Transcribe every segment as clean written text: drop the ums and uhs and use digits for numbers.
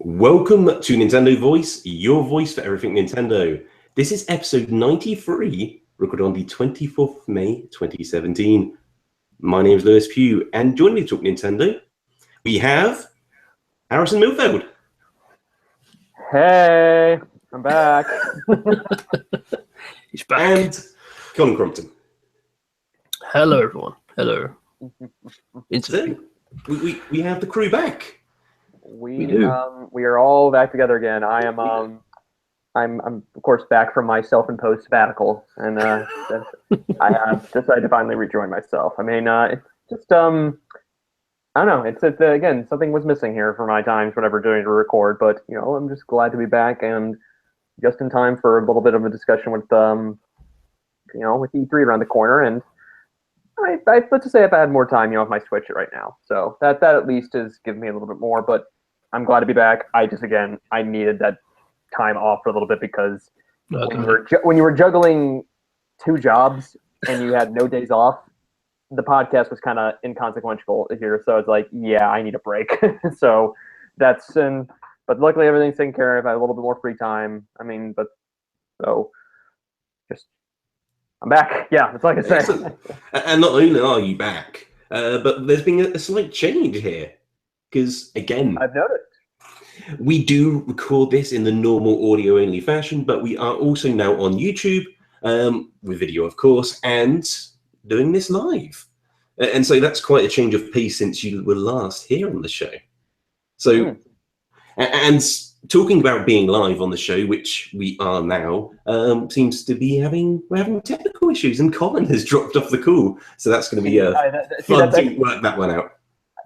Welcome to Nintendo Voice, your voice for everything Nintendo. This is episode 93, recorded on the 24th of May, 2017. My name is Lewis Pugh, and joining me to talk Nintendo, we have Harrison Milfeld. Hey, I'm back. He's back. And Colin Crompton. Hello, everyone. Hello. So, we have the crew back. We do. we are all back together again. I'm of course back from my self-imposed sabbatical, and I have decided to finally rejoin myself. I mean, it's just I don't know. It's again, something was missing here for my times whenever doing to record, but I'm just glad to be back and just in time for a little bit of a discussion with with E3 around the corner. And I let's just say if I had more time, with my Switch right now, so that at least is giving me a little bit more. But I'm glad to be back. I needed that time off for a little bit because when you were juggling two jobs and you had no days off, the podcast was kind of inconsequential here. So it's like, yeah, I need a break. So but luckily everything's taken care of. I have a little bit more free time. I'm back. Yeah, that's all I can say. Excellent. And not only are you back, but there's been a slight change here. Because, again, I've noticed. We do record this in the normal audio-only fashion, but we are also now on YouTube, with video, of course, and doing this live. And so that's quite a change of pace since you were last here on the show. So, and talking about being live on the show, which we are now, seems to be we're having technical issues, and Colin has dropped off the call. So that's going to be fun to work that one out.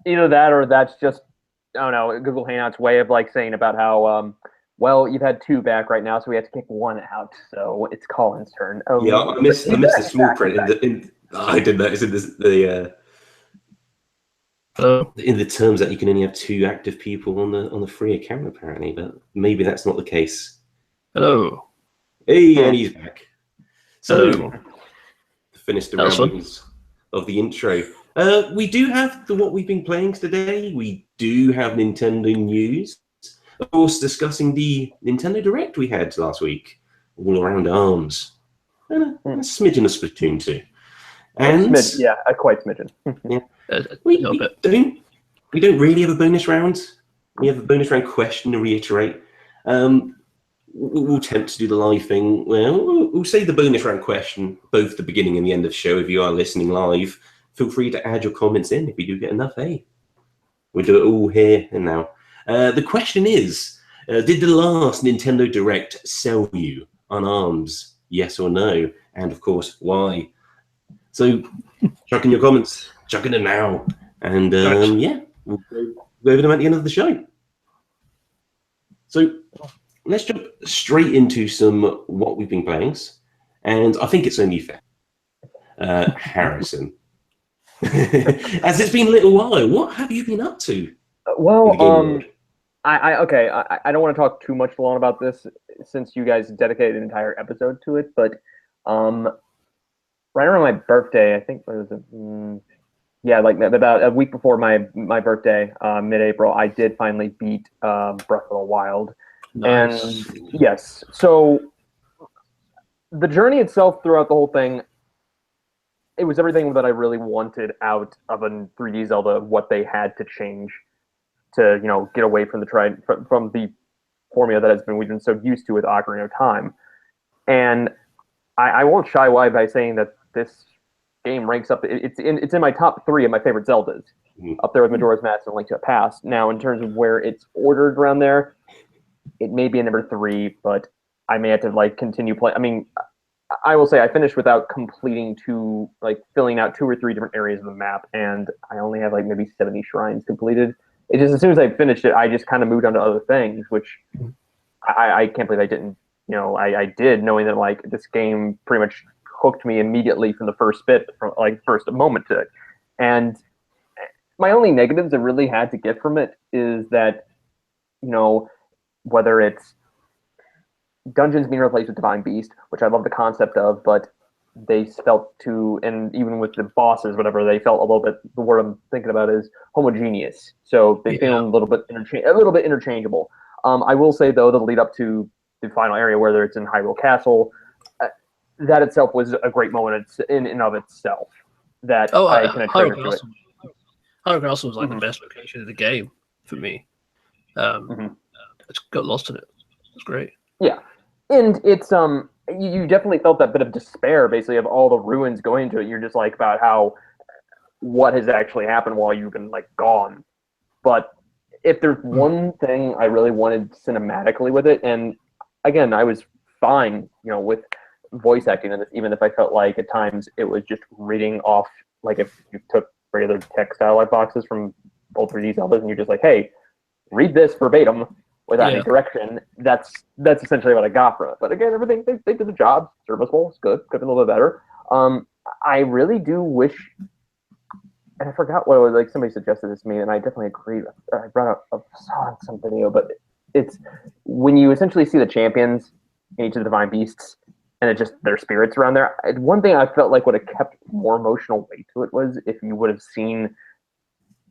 Either that or that's just, I don't know, Google Hangouts way of saying about how, well, you've had two back right now, so we have to kick one out. So it's Colin's turn. Oh, yeah, I missed the small print. I did notice in the terms that you can only have two active people on the free account, apparently, but maybe that's not the case. Hello. Hey, and he's back. So, Hello. to finish the ramblings of the intro. We do have what we've been playing today. We do have Nintendo news. Of course, discussing the Nintendo Direct we had last week, all around ARMS. And a smidgen of Splatoon 2. And a quite smidgen. Yeah. We don't really have a bonus round. We have a bonus round question to reiterate. We'll attempt to do the live thing. Well, we'll say the bonus round question, both the beginning and the end of the show. If you are listening live, feel free to add your comments in if you do get enough, We'll do it all here and now. The question is, did the last Nintendo Direct sell you on ARMS? Yes or no? And, of course, why? So, chuck in your comments. Chuck in them now. And, we'll go over them at the end of the show. So, let's jump straight into some what we've been playing. And I think it's only fair. Harrison. As it's been a little while, what have you been up to? Well, I don't want to talk too much long about this since you guys dedicated an entire episode to it, but right around my birthday, I think it was about a week before my birthday, mid-April, I did finally beat Breath of the Wild. Nice. And yes, so the journey itself throughout the whole thing, it was everything that I really wanted out of a 3D Zelda, what they had to change to, get away from from the formula that we've been so used to with Ocarina of Time. And I won't shy away by saying that this game ranks up. It's in my top 3 of my favorite Zeldas, up there with Majora's Mask and Link to the Past. Now, in terms of where it's ordered around there, it may be a number 3, but I may have to continue playing. I mean, I will say I finished without completing filling out 2 or 3 different areas of the map, and I only have maybe 70 shrines completed. It just, as soon as I finished it, I just kind of moved on to other things, which I can't believe I didn't. I did, knowing that this game pretty much hooked me immediately from the first bit, from first moment to it. And my only negatives I really had to get from it is that, whether it's dungeons being replaced with Divine Beast, which I love the concept of, but they felt and even with the bosses, whatever, they felt a little bit, the word I'm thinking about is homogeneous. So they feel a little bit interchangeable. I will say though, the lead up to the final area, whether it's in Hyrule Castle, that itself was a great moment in and of itself. That I can attribute to it. Hyrule Castle was like Mhm. the best location in the game for me. I just got lost in it. It's great. Yeah, and it's you definitely felt that bit of despair, basically, of all the ruins going into it. You're just like about how what has actually happened while you've been like gone. But if there's one thing I really wanted cinematically with it, and again, I was fine, with voice acting in this, even if I felt like at times it was just reading off, like if you took regular text dialogue boxes from old 3D Zeldas and you're just like, hey, read this verbatim without any direction. That's essentially what I got from it. But again, everything they did the job, serviceable, it's good, could be a little bit better. I really do wish, and I forgot what it was, like somebody suggested this to me, and I definitely agree. I brought up saw in some video, but it's when you essentially see the champions in each of the divine beasts, and it just their spirits around there. One thing I felt like would have kept more emotional weight to it was if you would have seen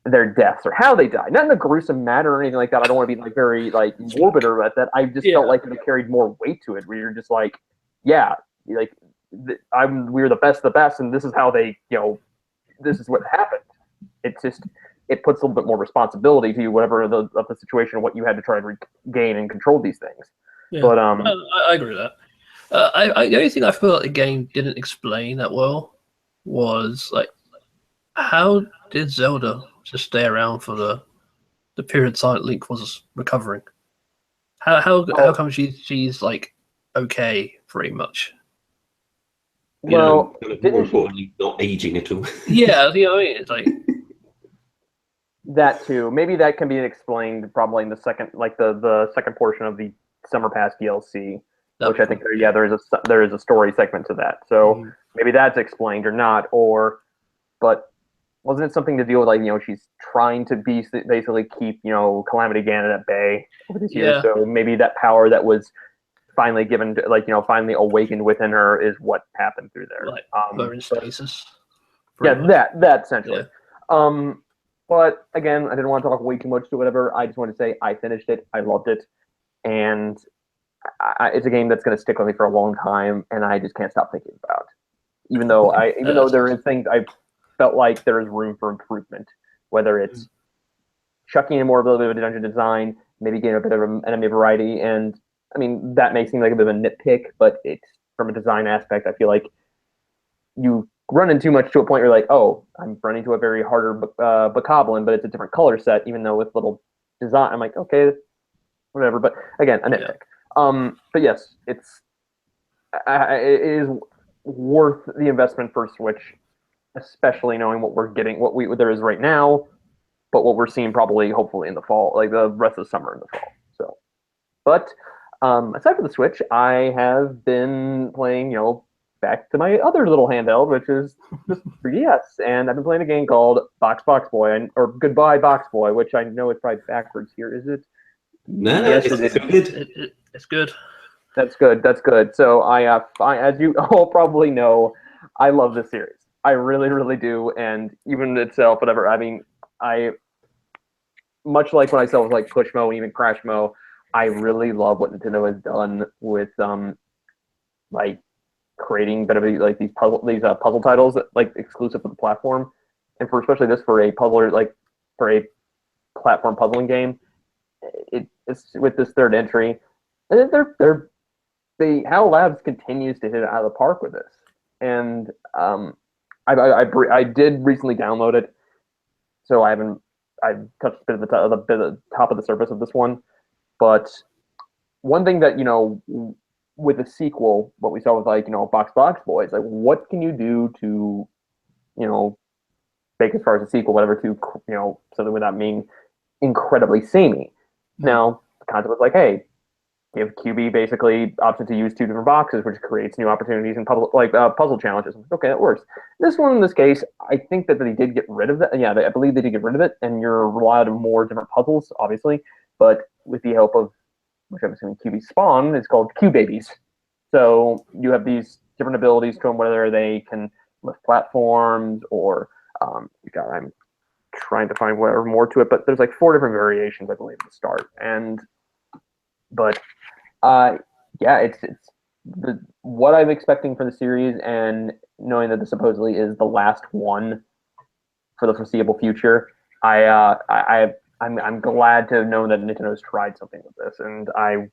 their deaths or how they died, not in a gruesome manner or anything like that. I don't want to be like very like morbid or about that. I just felt like it carried more weight to it, where you're just like, yeah, like we're the best of the best, and this is how they, this is what happened. It's just it puts a little bit more responsibility to you, whatever of the situation, what you had to try and regain and control these things. Yeah. But I agree with that. The only thing I feel like the game didn't explain that well was like, how did Zelda just stay around for the period Silent Link was recovering? How come she's like okay pretty much? Well, more importantly, not aging at all. Yeah, what I mean? It's like that too. Maybe that can be explained probably in the second, like the second portion of the Summer Pass DLC, which I think there is a story segment to that. So maybe that's explained or not, but wasn't it something to deal with, like, she's trying to basically keep, Calamity Ganon at bay over these years. So maybe that power that was finally given, finally awakened within her is what happened through there. Like her in stasis. Yeah, that essentially. Yeah. But again, I didn't want to talk way too much to whatever. I just wanted to say I finished it. I loved it. And it's a game that's going to stick with me for a long time, and I just can't stop thinking about. Even though there is things I felt like there is room for improvement, whether it's chucking in more of a little bit of dungeon design, maybe getting a bit of an enemy variety, and I mean that may seem like a bit of a nitpick, but it's from a design aspect. I feel like you run in too much to a point where you're like, oh, I'm running to a very harder Bokoblin, but it's a different color set, even though with little design, I'm like, okay, whatever. But again, a nitpick. But yes, it is worth the investment for Switch, especially knowing what we're getting, what there is right now, but what we're seeing probably, hopefully, in the fall, like the rest of the summer and the fall. So, but aside from the Switch, I have been playing, back to my other little handheld, which is the 3DS, and I've been playing a game called Box Boy, or Goodbye Box Boy, which I know is probably backwards here. Is it? No, yes, it's good. It's good. That's good. That's good. So as you all probably know, I love this series. I really, really do. And even itself, whatever. I mean, I much like when I said it was like Pushmo and even Crashmo, I really love what Nintendo has done with like creating better like these puzzle titles that like exclusive for the platform, and for especially this for a puzzler for a platform puzzling game. It's with this third entry, and HAL Labs continues to hit it out of the park with this, and I did recently download it, so I've touched a bit of the top of the surface of this one, but one thing that with a sequel, what we saw with Box Boy, is like what can you do to make as far as a sequel, whatever, to something without being incredibly samey. Now the concept was like, hey, give QB basically option to use two different boxes, which creates new opportunities and puzzle challenges. Okay, that works. This one, in this case, I think that they did get rid of that. Yeah, I believe they did get rid of it, and you're allowed more different puzzles, obviously, but with the help of, which I'm assuming QB Spawn, is called Q Babies. So you have these different abilities to them, whether they can lift platforms or I'm trying to find whatever more to it, but there's like 4 different variations, I believe, at the start. And But yeah, it's what I'm expecting for the series, and knowing that this supposedly is the last one for the foreseeable future. I'm glad to know that Nintendo's tried something with this, and I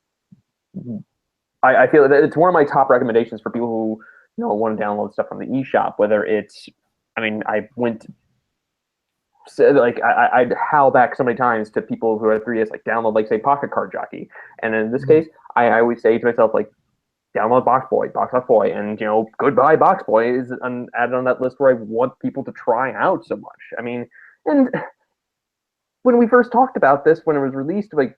feel that it's one of my top recommendations for people who want to download stuff from the eShop. Whether it's, I went I'd howl back so many times to people who are 3DS, like download, like say Pocket Card Jockey, and in this case, I always say to myself, like, download Box Boy, and goodbye Box Boy is added on that list where I want people to try out so much. And when we first talked about this, when it was released, like,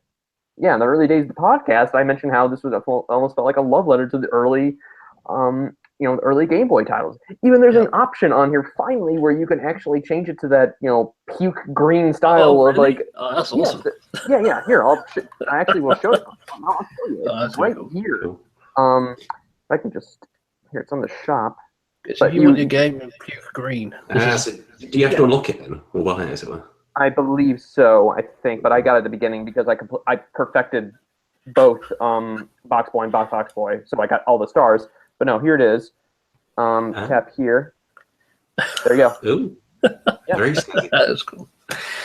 yeah, in the early days of the podcast, I mentioned how this was almost felt like a love letter to the early, the early Game Boy titles. Even there's an option on here finally where you can actually change it to that, puke green style really? of like. Oh, that's awesome. Yeah. Here, I actually will show you. I'll show you. It's right cool. here. I can just here. It's on the shop. So you want your game in puke green. So do you have to unlock it then, or buy it, as it were? I believe so. I think, but I got it at the beginning because I perfected both Box Boy and Box Boy, so I got all the stars. But no, here it is. Tap here. There you go. Ooh, Yeah. very sneaky. That is cool.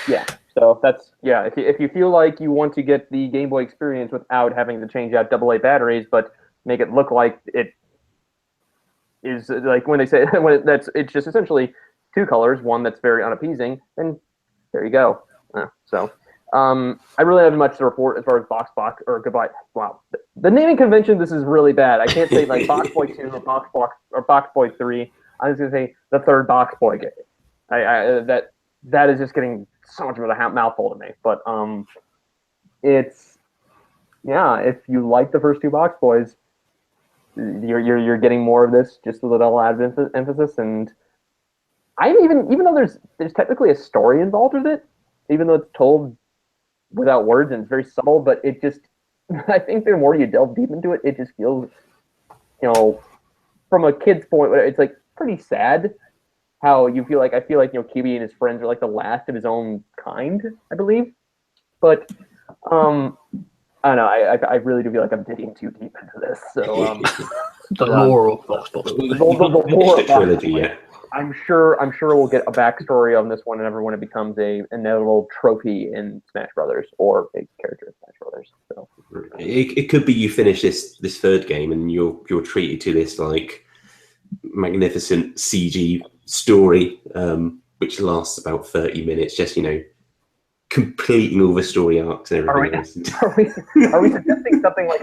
Yeah. So that's If you feel like you want to get the Game Boy experience without having to change out AA batteries, but make it look like it is like when they say it's just essentially two colors, one that's very unappeasing, then there you go. I really haven't much to report as far as Box or goodbye. Wow, the naming convention. This is really bad. I can't say like Box Boy 2 or Box Boy 3. I'm just gonna say the third Box Boy game. That is just getting so much of a mouthful to me. But if you like the first two Box Boys, you're getting more of this, just a little added emphasis. And even though there's technically a story involved with it, even though it's told without words and it's very subtle, but it just, I think the more you delve deep into it, it just feels, from a kid's point, it's like pretty sad how I feel like Kirby and his friends are like the last of his own kind, I believe. But I don't know. I really do feel like I'm digging too deep into this. So the lore of Box Box. The trilogy, yeah. I'm sure we'll get a backstory on this one whenever when it becomes an inevitable trophy in Smash Brothers or a character in Smash Brothers. So it could be you finish this third game and you're treated to this like magnificent CG story, which lasts about 30 minutes, just completing all the story arcs and everything else. Are we suggesting something like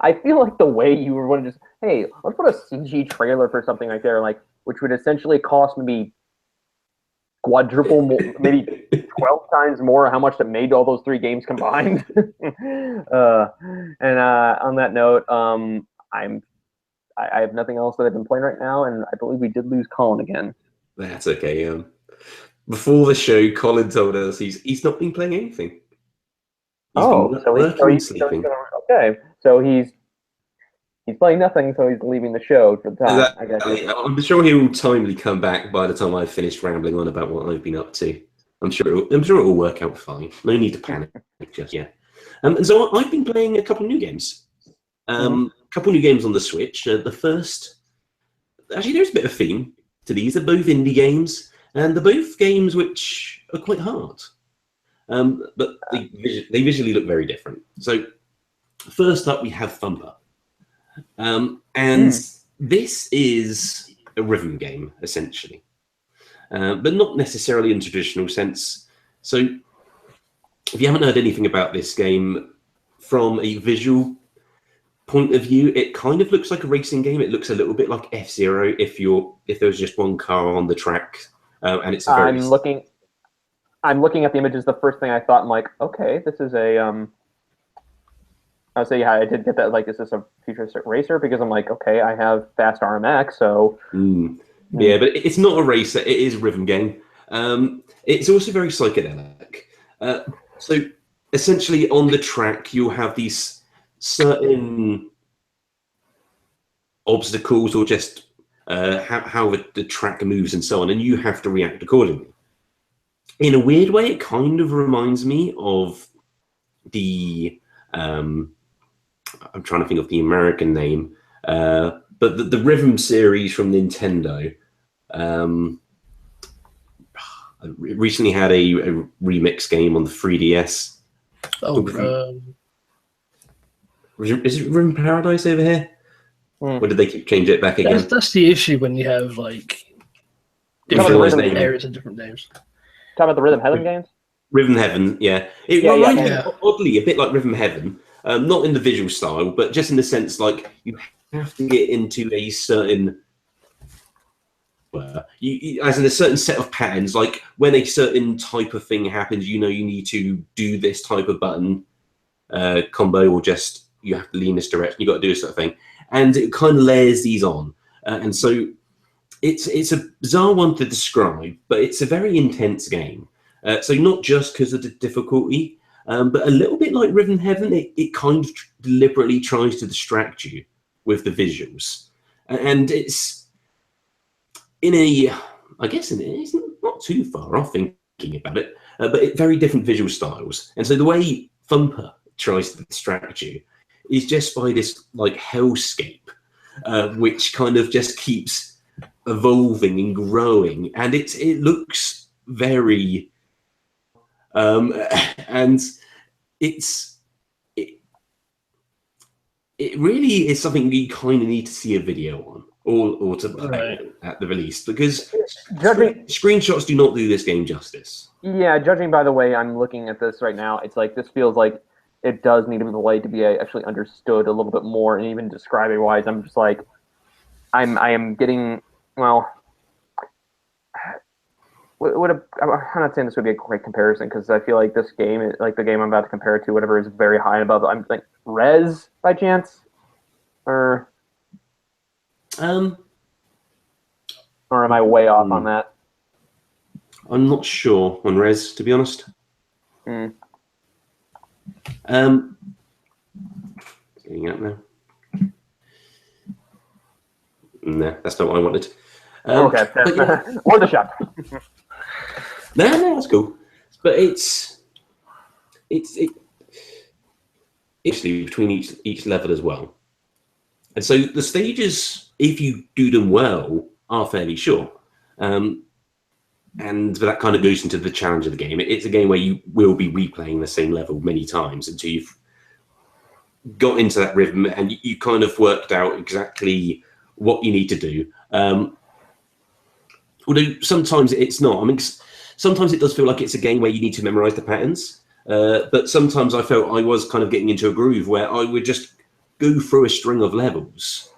I feel like the way you were going to just, hey, let's put a CG trailer for something like there, like, which would essentially cost maybe quadruple more, maybe 12 times more how much that made all those three games combined. And on that note, I have nothing else that I've been playing right now, and I believe we did lose Colin again. That's okay. Before the show, Colin told us he's not been playing anything. Sleeping. Okay, so he's playing nothing, so he's leaving the show for the time. I'm sure he'll timely come back by the time I've finished rambling on about what I've been up to. I'm sure it will work out fine. No need to panic just yet. And so I've been playing a couple of new games. A couple of new games on the Switch. The first, actually, there's a bit of theme to these. They're both indie games, and they're both games which are quite hard. But they visually look very different. So first up, we have Thumper. And this is a rhythm game, essentially, but not necessarily in traditional sense. So if you haven't heard anything about this game, from a visual point of view, it kind of looks like a racing game. It looks a little bit like F-Zero if there was just one car on the track, and it's a very... I'm looking at the images. The first thing I thought, I'm like, okay, this is a I would say, yeah, I did get that. Like, is this a futuristic racer? Because I'm like, okay, I have Fast RMX, so yeah, but it's not a racer. It is a rhythm game. It's also very psychedelic. So essentially, on the track, you'll have these certain obstacles, or just how the track moves and so on, and you have to react accordingly. In a weird way, it kind of reminds me of the I'm trying to think of the American name, but the Rhythm series from Nintendo. Recently had a remix game on the 3DS. Oh, Is it Rhythm Paradise over here? Hmm. Or did they keep changing it back again? that's the issue when you have like Rhythm different Heaven. areas and different names. Talk about the Rhythm Heaven games. Rhythm Heaven, yeah. It Yeah, reminds me yeah. oddly a bit like Rhythm Heaven, not in the visual style, but just in the sense like you have to get into a certain, as in a certain set of patterns. Like when a certain type of thing happens, you know you need to do this type of button combo, or just you have to lean this direction. You got to do this sort of thing, and it kind of layers these on, and so it's a bizarre one to describe, but it's a very intense game. So not just because of the difficulty, but a little bit like Rhythm Heaven, it kind of deliberately tries to distract you with the visuals, and it's in a, I guess it's not too far off thinking about it, but very different visual styles. And so the way Thumper tries to distract you is just by this like hellscape, which kind of just keeps evolving and growing, and it looks very and it really is something you kind of need to see a video on or to play at the release, because screenshots do not do this game justice. Yeah, judging by the way I'm looking at this right now, it's like this feels like it does need a way to be actually understood a little bit more, and even describing wise, I'm just like I am getting, well, I'm not saying this would be a great comparison, because I feel like this game, like the game I'm about to compare it to, whatever, is very high and above. I'm like Rez by chance, or am I way off on that? I'm not sure on Rez, to be honest. Mm. Getting up now. No, that's not what I wanted. Okay, yeah. or the shop. No, that's cool. But it's actually between each level as well. And so the stages, if you do them well, are fairly short. And that kind of goes into the challenge of the game. It's a game where you will be replaying the same level many times until you've got into that rhythm and you kind of worked out exactly what you need to do. Although sometimes it's not. I mean, sometimes it does feel like it's a game where you need to memorize the patterns. But sometimes I felt I was kind of getting into a groove where I would just go through a string of levels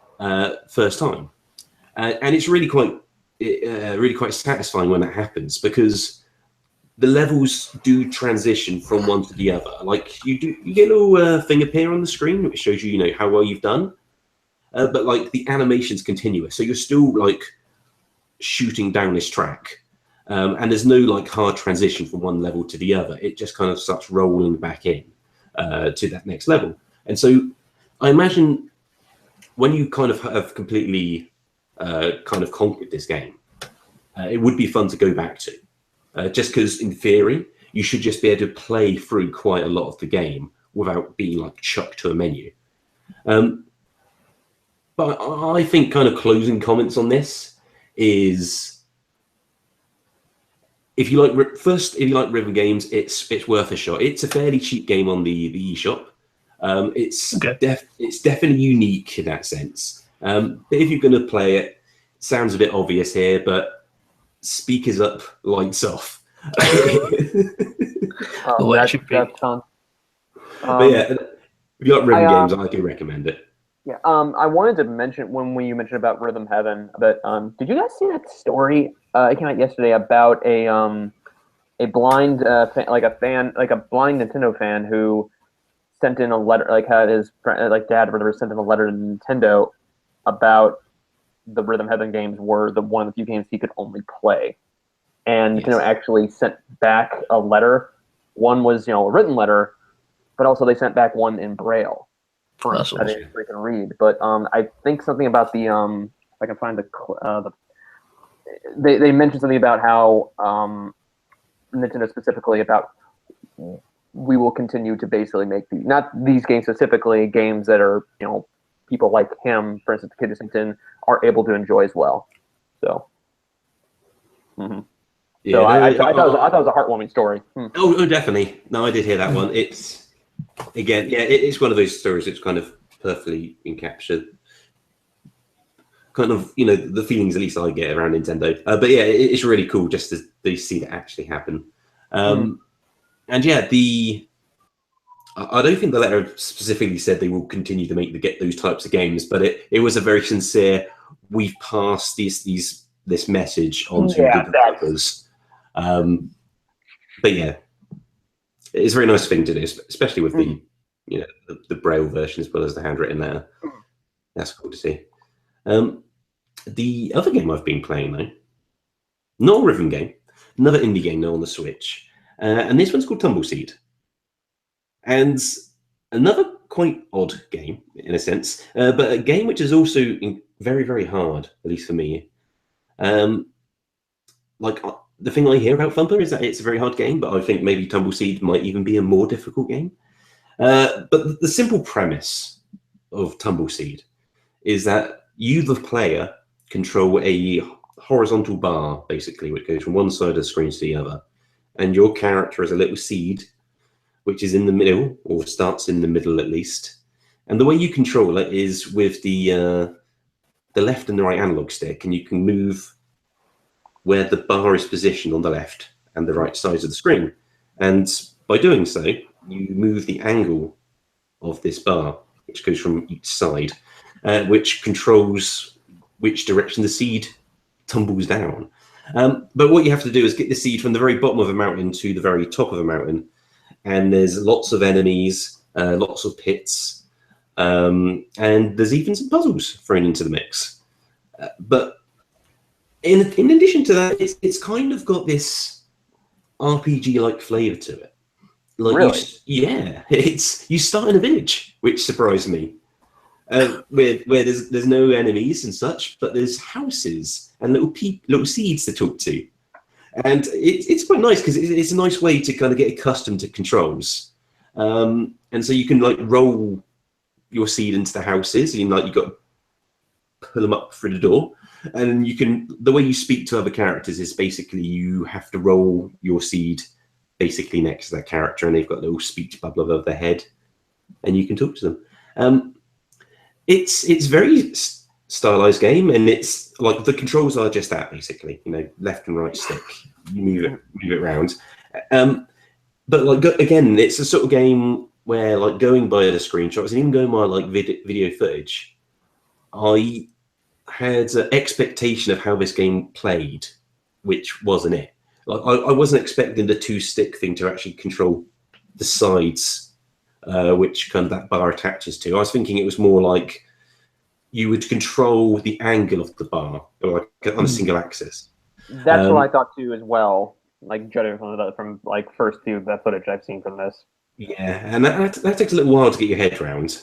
first time. And it's really quite satisfying when that happens, because the levels do transition from one to the other. Like you get a little thing appear on the screen which shows you, how well you've done. But like the animation's continuous, so you're still like shooting down this track, and there's no like hard transition from one level to the other. It just kind of starts rolling back in to that next level. And so I imagine when you kind of have completely kind of conquered this game, it would be fun to go back to, just because in theory you should just be able to play through quite a lot of the game without being like chucked to a menu. But I think kind of closing comments on this is, if you like rhythm games, it's worth a shot. It's a fairly cheap game on the eShop. It's definitely unique in that sense. But if you're going to play it, sounds a bit obvious here, but speakers up, lights off. That's fun. But yeah, if you like rhythm games, I do recommend it. Yeah, I wanted to mention when you mentioned about Rhythm Heaven, but did you guys see that story? It came out yesterday about a blind a blind Nintendo fan who sent in a letter, like had his friend, like dad or whatever, sent in a letter to Nintendo about the Rhythm Heaven games were one of the few games he could only play, and Nintendo actually sent back a letter. One was a written letter, but also they sent back one in Braille. That's I didn't freaking read, but I think something about the if I can find they mentioned something about how Nintendo specifically about we will continue to basically make not these games specifically, games that are, people like him, for instance, Kid Islington, are able to enjoy as well. So, Yeah, so no, I thought it was a heartwarming story. Oh, definitely. No, I did hear that one. It's again, yeah, it's one of those stories that's kind of perfectly encapsulated, kind of, the feelings at least I get around Nintendo. But yeah, it's really cool just to see that actually happen. And yeah, I don't think the letter specifically said they will continue to get those types of games, but it was a very sincere. We've passed this message on to the developers. But yeah, it's a very nice thing to do, especially with the Braille version as well as the handwritten letter. That's cool to see. The other game I've been playing though, not a rhythm game, another indie game now on the Switch, and this one's called Tumbleseed. And another quite odd game in a sense, but a game which is also very, very hard, at least for me. The thing I hear about Thumper is that it's a very hard game, but I think maybe Tumbleseed might even be a more difficult game. But the simple premise of Tumbleseed is that you, the player, control a horizontal bar, basically, which goes from one side of the screen to the other. And your character is a little seed, which is in the middle, or starts in the middle at least. And the way you control it is with the left and the right analog stick, and you can move where the bar is positioned on the left and the right sides of the screen. And by doing so, you move the angle of this bar, which goes from each side, which controls which direction the seed tumbles down. But what you have to do is get the seed from the very bottom of a mountain to the very top of a mountain. And there's lots of enemies, lots of pits, and there's even some puzzles thrown into the mix. But in addition to that, it's kind of got this RPG-like flavor to it. Really? You start in a village, which surprised me, where there's no enemies and such, but there's houses and little seeds to talk to. And it's quite nice because it's a nice way to kind of get accustomed to controls. And so you can roll your seed into the houses, and you've got to pull them up through the door. And the way you speak to other characters is basically you have to roll your seed basically next to that character, and they've got a little speech bubble above their head, and you can talk to them. It's very stylized game, and it's like the controls are just that basically, left and right stick, you move it around. But again, it's a sort of game where going by the screenshots and even going by video footage, I had an expectation of how this game played, which wasn't it. I wasn't expecting the two-stick thing to actually control the sides, which kind of that bar attaches to. I was thinking it was more like you would control the angle of the bar, on a single axis. That's what I thought too, as well. Judging from first few of that footage I've seen from this. Yeah, and that takes a little while to get your head around.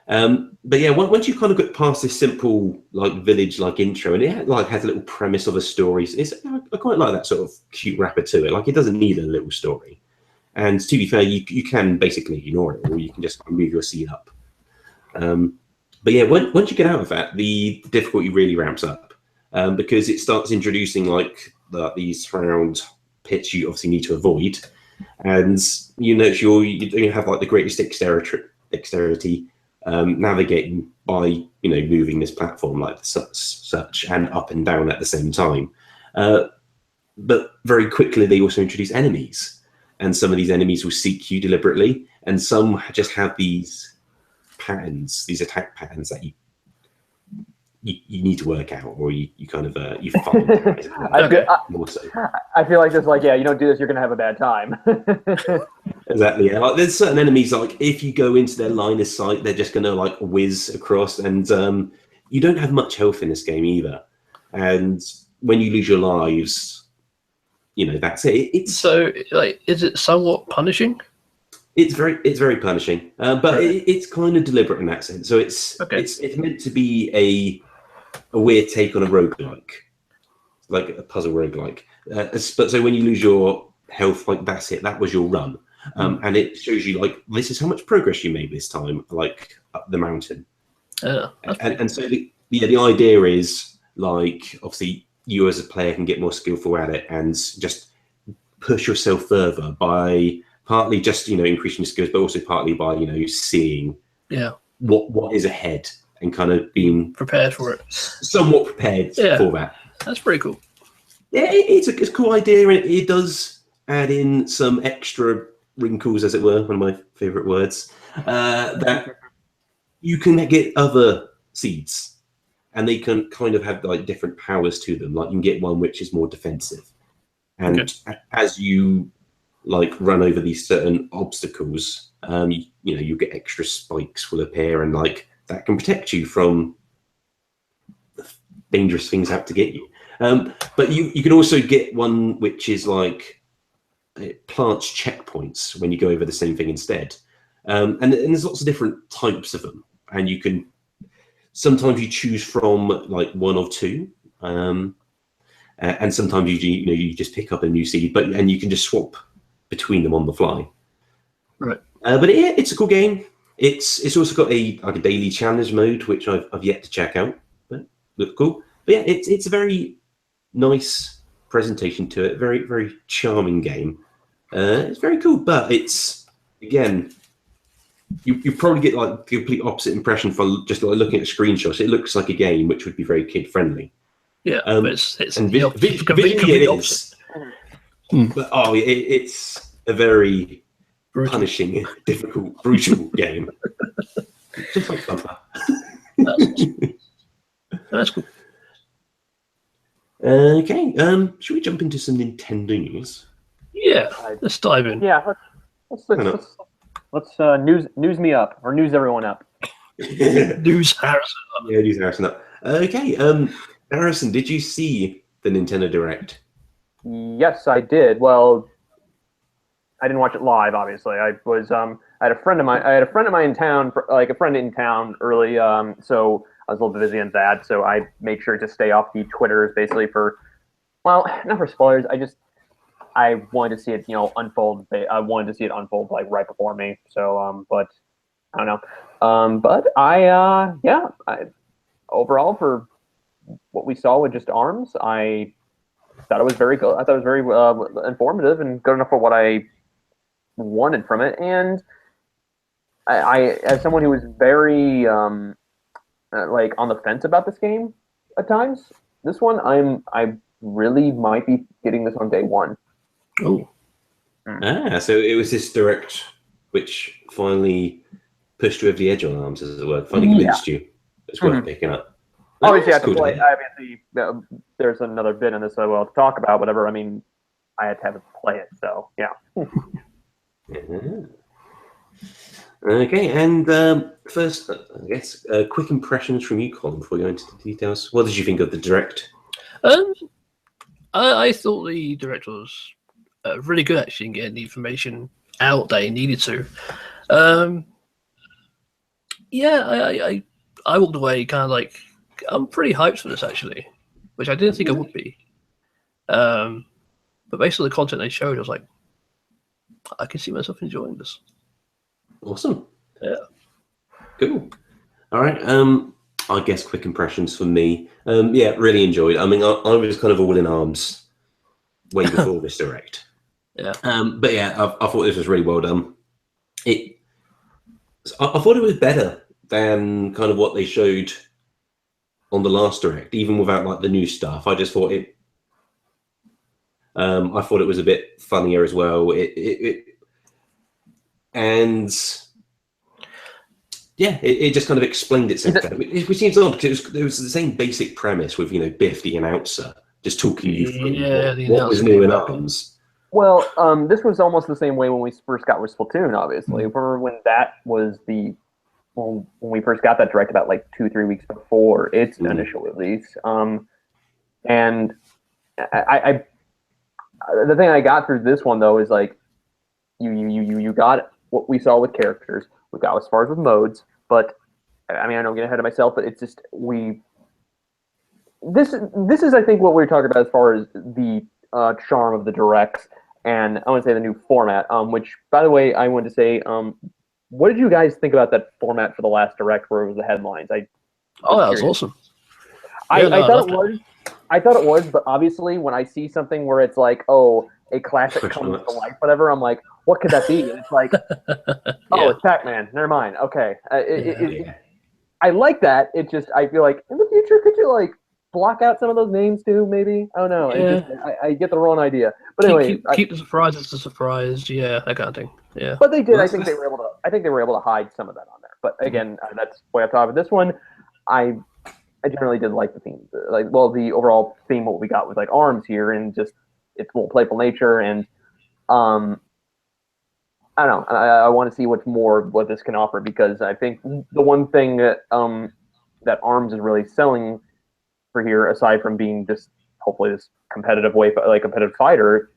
But yeah, once you kind of get past this simple village intro, and it has a little premise of a story. I quite like that sort of cute wrapper to it. It doesn't need a little story. And to be fair, you can basically ignore it, or you can just move your seed up. But yeah, once you get out of that, the difficulty really ramps up, because it starts introducing these round pits you obviously need to avoid, and you have the greatest dexterity. Navigating by moving this platform such and up and down at the same time, but very quickly they also introduce enemies, and some of these enemies will seek you deliberately, and some just have these patterns, these attack patterns that you need to work out, or you kind of you find more so. I feel like this, you don't do this, you're gonna have a bad time. Exactly. Yeah. There's certain enemies if you go into their line of sight, they're just gonna whiz across, and you don't have much health in this game either. And when you lose your lives, that's it. Is it somewhat punishing? It's very punishing, but it's kind of deliberate in that sense. So it's meant to be a weird take on a roguelike, like a puzzle roguelike. But so when you lose your health, that's it. That was your run. And it shows you like this is how much progress you made this time, like up the mountain. And so the idea is like obviously you as a player can get more skillful at it and just push yourself further by partly just increasing your skills, but also partly by seeing what is ahead and kind of being prepared for it, somewhat prepared for that. That's pretty cool. Yeah, it's a cool idea, and it does add in some extra wrinkles, as it were, one of my favorite words, that you can get other seeds, and they can kind of have like different powers to them. Like you can get one which is more defensive, and as you like run over these certain obstacles, you get extra spikes will appear, and like that can protect you from dangerous things out to get you. But you can also get one which is like it plants checkpoints when you go over the same thing instead. And there's lots of different types of them, and you can sometimes you choose from like one or two, and sometimes you just pick up a new seed, and you can just swap between them on the fly. Right. But it's a cool game. It's also got a daily challenge mode which I've yet to check out, but looks cool. But yeah, it's a very nice presentation to it. Very, very charming game. It's very cool, but it's again, you probably get like the complete opposite impression from just like looking at screenshots. It looks like a game which would be very kid friendly. Yeah, but it's and visually it is. But it's a very punishing, difficult, brutal game. Just like Bumper. That's cool. Okay, should we jump into some Nintendo news? Yeah, let's dive in. Yeah, let's news me up, or news everyone up. News Harrison. Yeah, news Harrison up. Okay, Harrison, did you see the Nintendo Direct? Yes, I did. Well, I didn't watch it live, obviously. I had a friend of mine in town, early, so I was a little bit busy on that, so I made sure to stay off the Twitters basically not for spoilers. I wanted to see it, unfold. I wanted to see it unfold like right before me. So, but I don't know. But I overall for what we saw with just ARMS, I thought it was very good. I thought it was very informative and good enough for what I wanted from it. And I as someone who was very like on the fence about this game at times, this one I really might be getting this on day one. Oh. So it was this Direct which finally pushed you over the edge on ARMS, as it were. Finally convinced you it's worth picking up. Obviously, I have to play. Obviously, there's another bit in this I will talk about. Whatever. I mean, I had to have it play it. So yeah. Okay, and first, I guess, quick impressions from you, Colin, before we go into the details. What did you think of the Direct? I thought the Direct was really good, actually, in getting the information out that he needed to. I walked away kind of like, I'm pretty hyped for this, actually, which I didn't think I would be. But based on the content they showed, I was like, I can see myself enjoying this. Awesome. Yeah. Cool. All right. I guess quick impressions from me. Really enjoyed. I mean, I was kind of all in ARMS way before this Direct. Yeah. But yeah, I thought this was really well done. I thought it was better than kind of what they showed on the last Direct, even without like the new stuff. I just thought it. I thought it was a bit funnier as well. It just kind of explained itself better. Which seems odd because it was the same basic premise with Biff the announcer just talking you through what was new in ARMS. Well, this was almost the same way when we first got with Splatoon. Obviously, remember when that was when we first got that Direct about like 2-3 weeks before its initial release. And I the thing I got through this one though is like you got what we saw with characters, we got as far as with modes, but I mean I don't get ahead of myself, but it's just this is I think what we were talking about as far as the charm of the Directs and I want to say the new format. Which, by the way, I wanted to say, what did you guys think about that format for the last Direct, where it was the headlines? That was awesome. I I thought it was. I thought it was, but obviously, when I see something where it's like, oh, a classic comes to life, whatever, I'm like, what could that be? And it's like, oh, it's Pac-Man. Never mind. Okay. I like that. It just, I feel like in the future, could you like block out some of those names too? Maybe I don't know. Yeah. I get the wrong idea. But anyway, keep the surprise as a surprise. Yeah, that kind of thing. Yeah. But they did. I think they were able to. I think they were able to hide some of that on there. But again, that's way off topic. This one, I generally did like the theme. Like, well, the overall theme, what we got with like ARMS here, and just its little playful nature, and I don't know. I want to see what this can offer, because I think the one thing that that ARMS is really selling for here, aside from being just hopefully this competitive way, like competitive fighter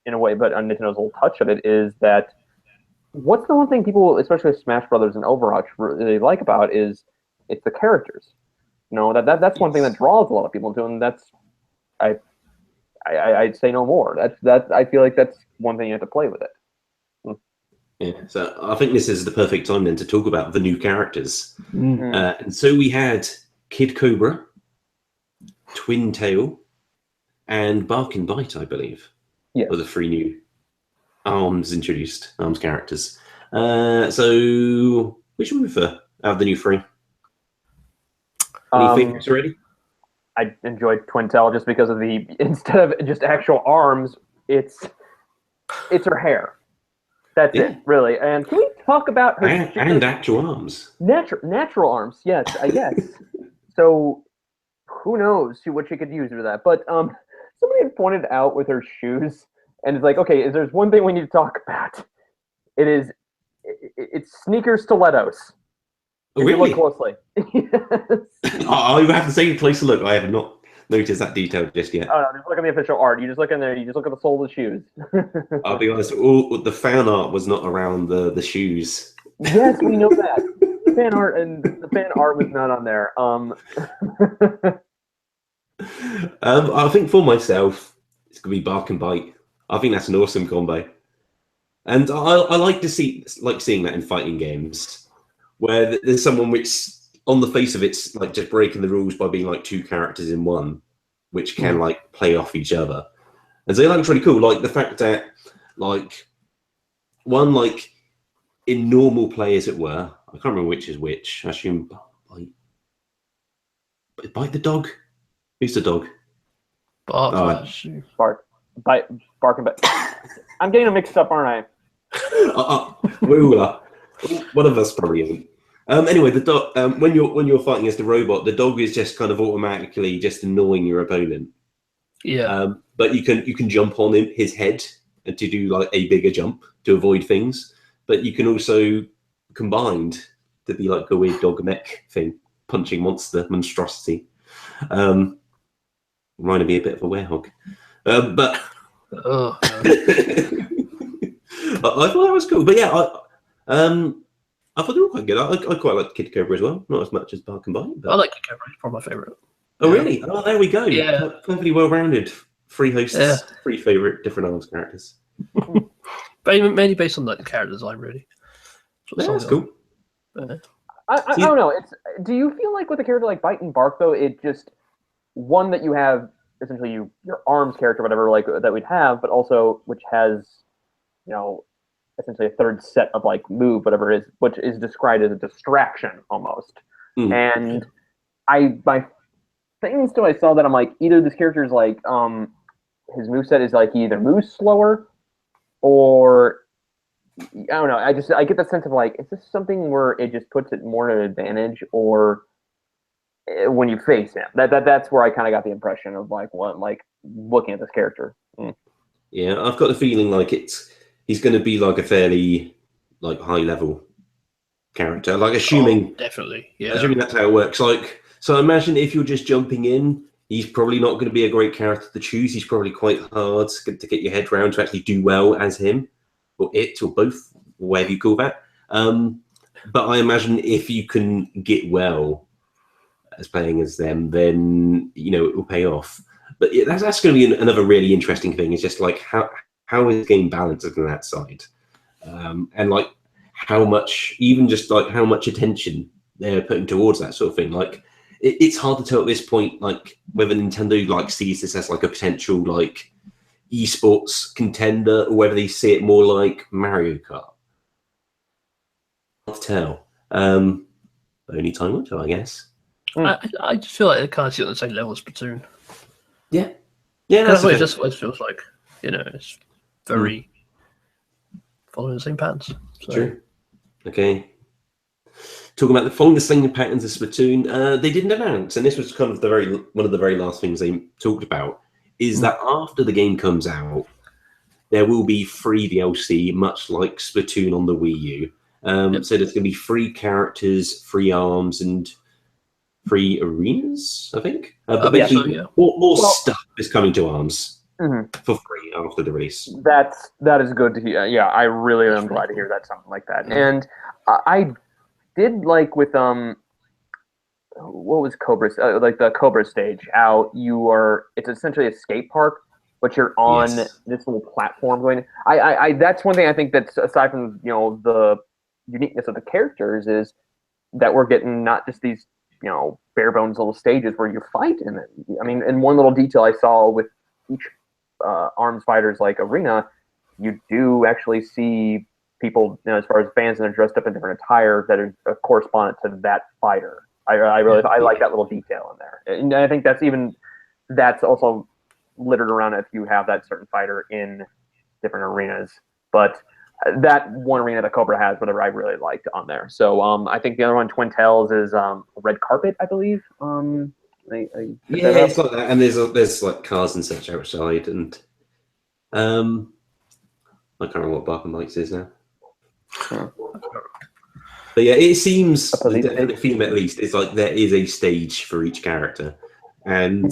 in a way, but on Nintendo's little touch of it, is that what's the one thing people, especially Smash Brothers and Overwatch, really like about is it's the characters. You know, that's one thing that draws a lot of people into, and that's I'd say no more. That's I feel like that's one thing you have to play with it. Yeah, so I think this is the perfect time then to talk about the new characters. Mm-hmm. And so we had Kid Cobra, Twin Tail, and Bark and Bite, I believe. Yeah. Were the three new ARMS characters. So which one prefer out of the new three? Any favorites already? I enjoyed Twin Tail just because of the, instead of just actual arms, it's her hair. That's it, really. And can we talk about her and actual arms? Natural arms, yes, I guess. So who knows what she could use for that? But somebody had pointed out with her shoes, and it's like, okay, if there's one thing we need to talk about, it's sneaker stilettos. Oh, really? You look closely. Yes. I have to say, place to look. I have not noticed that detail just yet. Oh, no, just look at the official art. You just look in there. You just look at the sole of the shoes. I'll be honest. All the fan art was not around the shoes. Yes, we know that. The fan art was not on there. I think for myself, it's gonna be Bark and Bite. I think that's an awesome combo, and I like to seeing that in fighting games, where there's someone which, on the face of it's like just breaking the rules by being like two characters in one, which can like play off each other. And so that's really cool. Like the fact that like one, like in normal play, as it were, I can't remember which is which. I assume Bite the dog. Who's the dog? Bark. Bark and Bite. I'm getting them mixed up, aren't I? One of us probably isn't. Anyway, the dog. When you're fighting as the robot, the dog is just kind of automatically just annoying your opponent. Yeah. But you can jump on his head and to do like a bigger jump to avoid things. But you can also combined to be like a weird dog mech thing, punching monstrosity. Reminded me a bit of a werehog. But Oh. I thought that was cool. But yeah, I thought they were quite good. I quite like Kid Cobra as well, not as much as Bark and Bite. But... I like Kid Cobra. It's probably my favorite. Oh, really? Oh, there we go. Yeah. Perfectly well-rounded. Three hosts, Yeah. three favorite different ARMS characters. But mainly based on like the character design, really. That's cool. I don't know. Do you feel like with a character like Bite and Bark, though, it just one that you have essentially your ARMS character, whatever, like that we'd have, but also which has, you know, essentially a third set of like move, whatever it is, which is described as a distraction almost. And my things till I saw that I'm like, either this character is like his moveset is like he either moves slower or I don't know. I get that sense of like, is this something where it just puts it more at an advantage, or when you face him? That's where I kind of got the impression of like looking at this character. Yeah, I've got the feeling like he's going to be like a fairly like high level character. Like assuming definitely, yeah. Assuming that's how it works. Like, so imagine if you're just jumping in, he's probably not going to be a great character to choose. He's probably quite hard to get your head around to actually do well as him. Or it, or both, whatever you call that. But I imagine if you can get well as playing as them, then, you know, it will pay off. But yeah, that's going to be another really interesting thing, is just like how how is the game balanced on that side, and like how much, even just like how much attention they're putting towards that sort of thing. Like it's hard to tell at this point, like whether Nintendo like sees this as like a potential like esports contender, or whether they see it more like Mario Kart. Hard to tell. Only time will tell, I guess. I just feel like they kind of sit on the same level as Splatoon. Yeah, That's what it feels like. You know, it's very following the same patterns. So. True. Okay. Talking about following the same patterns as Splatoon, they didn't announce, and this was kind of one of the very last things they talked about, is that after the game comes out, there will be free DLC, much like Splatoon on the Wii U. So there's going to be free characters, free arms, and free arenas, I think. But basically, more stuff is coming to arms for free after the release. That is good to hear. Yeah, I really am glad to hear that, something like that. And I did like with what was Cobra, like the Cobra stage, how it's essentially a skate park, but you're on this little platform going. I that's one thing I think that's, aside from the uniqueness of the characters, is that we're getting not just these bare bones little stages where you fight in it. I mean, and one little detail I saw with each Arms Fighters like arena, you do actually see people, as far as fans, that are dressed up in different attire that are correspondent to that fighter. I like that little detail in there, and I think that's also littered around if you have that certain fighter in different arenas. But that one arena that Cobra has, whatever, I really liked on there. So I think the other one, Twin Tails, is Red Carpet, I believe. It's like that, and there's like cars and such outside, and I can't remember what Bark and Bikes is now. But yeah, it seems, the definite theme at least, is like there is a stage for each character, and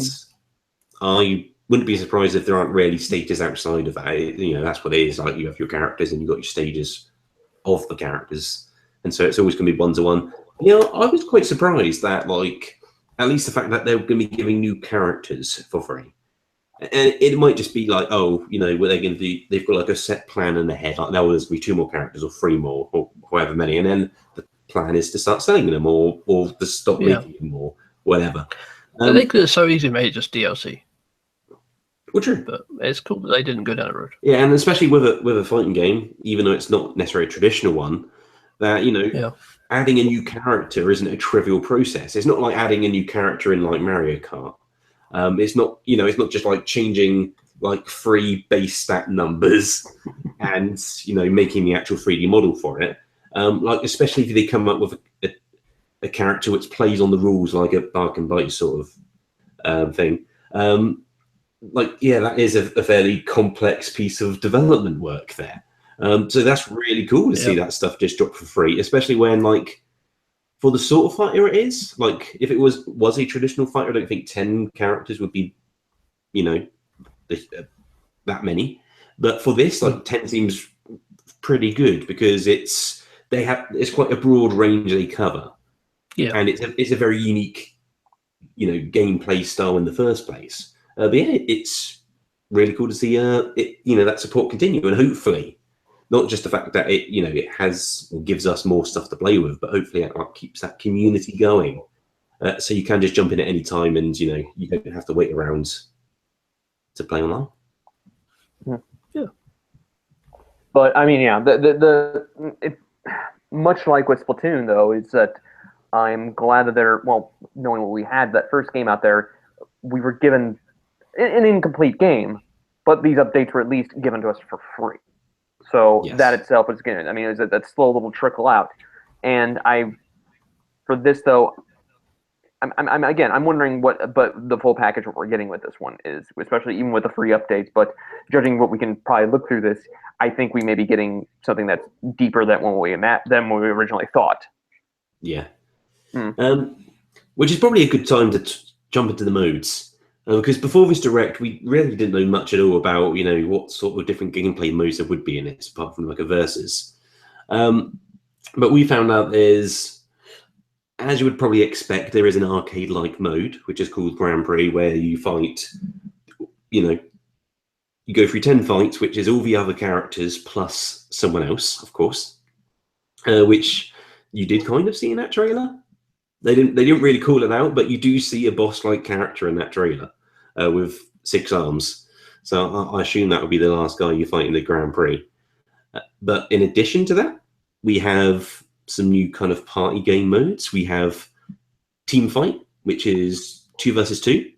I wouldn't be surprised if there aren't really stages outside of that. That's what it is. Like, you have your characters and you've got your stages of the characters, and so it's always going to be one-to-one. I was quite surprised that, like, at least the fact that they're going to be giving new characters for free. And it might just be like, what they're going to do, they've got like a set plan in their head, like, now there's going to be 2 more characters or 3 more or however many, and then the plan is to start selling them or to stop making them or whatever. They could have so easily made it just DLC. Well, true. But it's cool that they didn't go down the road. Yeah, and especially with a fighting game, even though it's not necessarily a traditional one, that, adding a new character isn't a trivial process. It's not like adding a new character in like Mario Kart. It's not, it's not just like changing like 3 base stat numbers and, making the actual 3D model for it. Like, especially if they come up with a character which plays on the rules like a Bark and Bite sort of thing. That is a fairly complex piece of development work there. So that's really cool to see that stuff just drop for free, especially when, like, for the sort of fighter it is, like, if it was a traditional fighter, I don't think 10 characters would be, that many. But for this, like, 10 seems pretty good because it's quite a broad range they cover. Yeah. And it's a very unique, gameplay style in the first place. But yeah, it's really cool to see that support continue, and hopefully not just the fact that it has or gives us more stuff to play with, but hopefully it keeps that community going, so you can just jump in at any time, and you don't have to wait around to play online. Yeah. But I mean, much like with Splatoon, though, is that I'm glad that knowing what we had, that first game out there, we were given an incomplete game, but these updates were at least given to us for free. So that itself is good. I mean, it's that slow little trickle out. And for this though, I'm wondering but the full package what we're getting with this one is, especially even with the free updates. But judging what we can probably look through this, I think we may be getting something that's deeper than what we originally thought. Yeah. Which is probably a good time to jump into the modes. Because before this direct, we really didn't know much at all about, what sort of different gameplay modes there would be in it, apart from like a versus. But we found out there's, as you would probably expect, there is an arcade-like mode, which is called Grand Prix, where you fight, you go through 10 fights, which is all the other characters plus someone else, of course, which you did kind of see in that trailer. They didn't really call it out, but you do see a boss-like character in that trailer with 6 arms. So I assume that would be the last guy you fight in the Grand Prix. But in addition to that, we have some new kind of party game modes. We have Team Fight, which is 2 versus 2,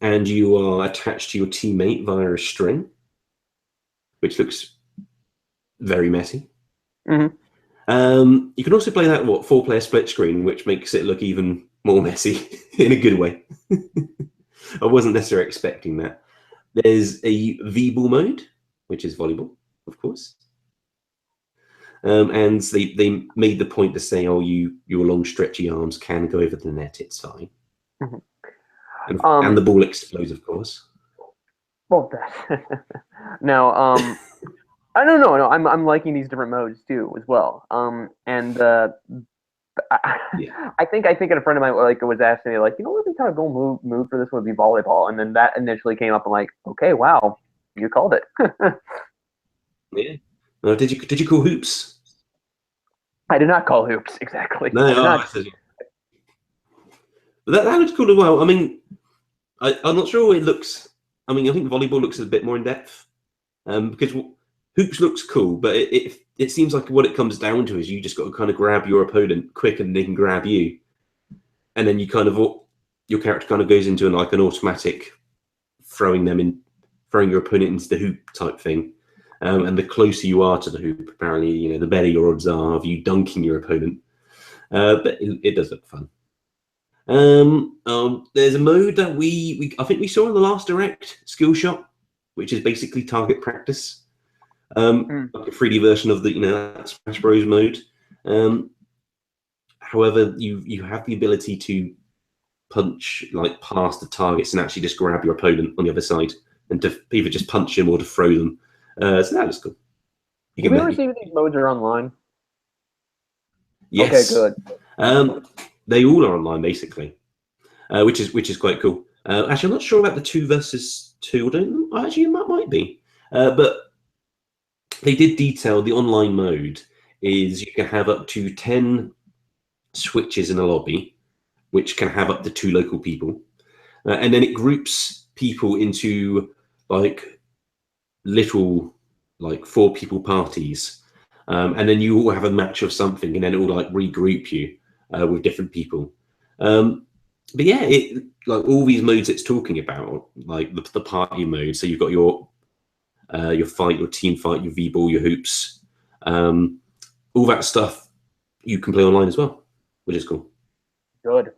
and you are attached to your teammate via a string, which looks very messy. Mm-hmm. You can also play that 4-player split screen, which makes it look even more messy in a good way. I wasn't necessarily expecting that. There's a V-ball mode, which is volleyball, of course. And they made the point to say, oh, your long stretchy arms can go over the net, it's fine. Mm-hmm. And the ball explodes, of course. Well, now, I don't know. No, I'm liking these different modes too, as well. I think a friend of mine was asking me what the kind of goal move for this would be volleyball, and then that initially came up. I'm like, okay, wow, you called it. Yeah. Did you call hoops? I did not call hoops exactly. No, but that looks cool as well. I mean, I'm not sure it looks. I mean, I think volleyball looks a bit more in depth, because hoops looks cool, but it seems like what it comes down to is you just got to kind of grab your opponent quick, and they can grab you, and then your character kind of goes into an automatic throwing your opponent into the hoop type thing. And the closer you are to the hoop, apparently, the better your odds are of you dunking your opponent. But it does look fun. There's a mode that I think we saw in the last Direct, Skill Shot, which is basically target practice. Like a 3D version of the that Smash Bros mode. However, you have the ability to punch past the targets and actually just grab your opponent on the other side and to either just punch them or to throw them. So that is cool. Have you ever seen if these modes are online? Yes. Okay, good. They all are online basically, which is quite cool. Actually, I'm not sure about the 2 versus 2. Actually, that might be. But they did detail the online mode is you can have up to 10 switches in a lobby, which can have up to 2 local people, and then it groups people into little 4-people parties, and then you all have a match of something, and then it will regroup you with different people. But yeah, it all these modes it's talking about, the party mode. So you've got your fight, your team fight, your V-ball, your hoops, all that stuff you can play online as well, which is cool. Good.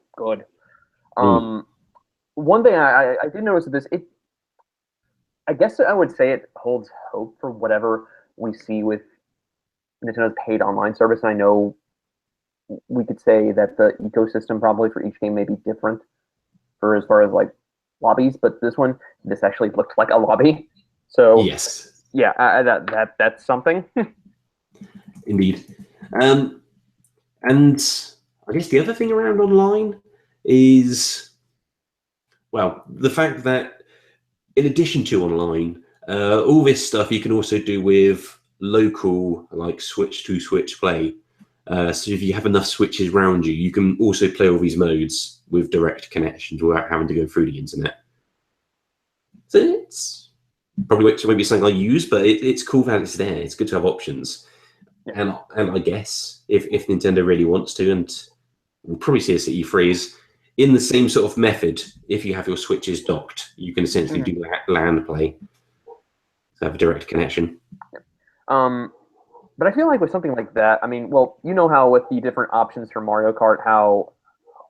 One thing I did notice with this, I guess I would say it holds hope for whatever we see with Nintendo's paid online service. And I know we could say that the ecosystem probably for each game may be different for as far as lobbies, but this actually looked like a lobby. So yes, yeah, that's something. Indeed. And I guess the other thing around online is, well, the fact that in addition to online, all this stuff you can also do with local, switch-to-switch play. So if you have enough switches around you, you can also play all these modes with direct connections without having to go through the internet. So it's probably maybe something I use, but it's cool that it's there. It's good to have options. And I guess if Nintendo really wants to, and we'll probably see this at E3, is in the same sort of method, if you have your switches docked, you can essentially do LAN play. So have a direct connection. But I feel like with something like that, I mean, well, how with the different options for Mario Kart,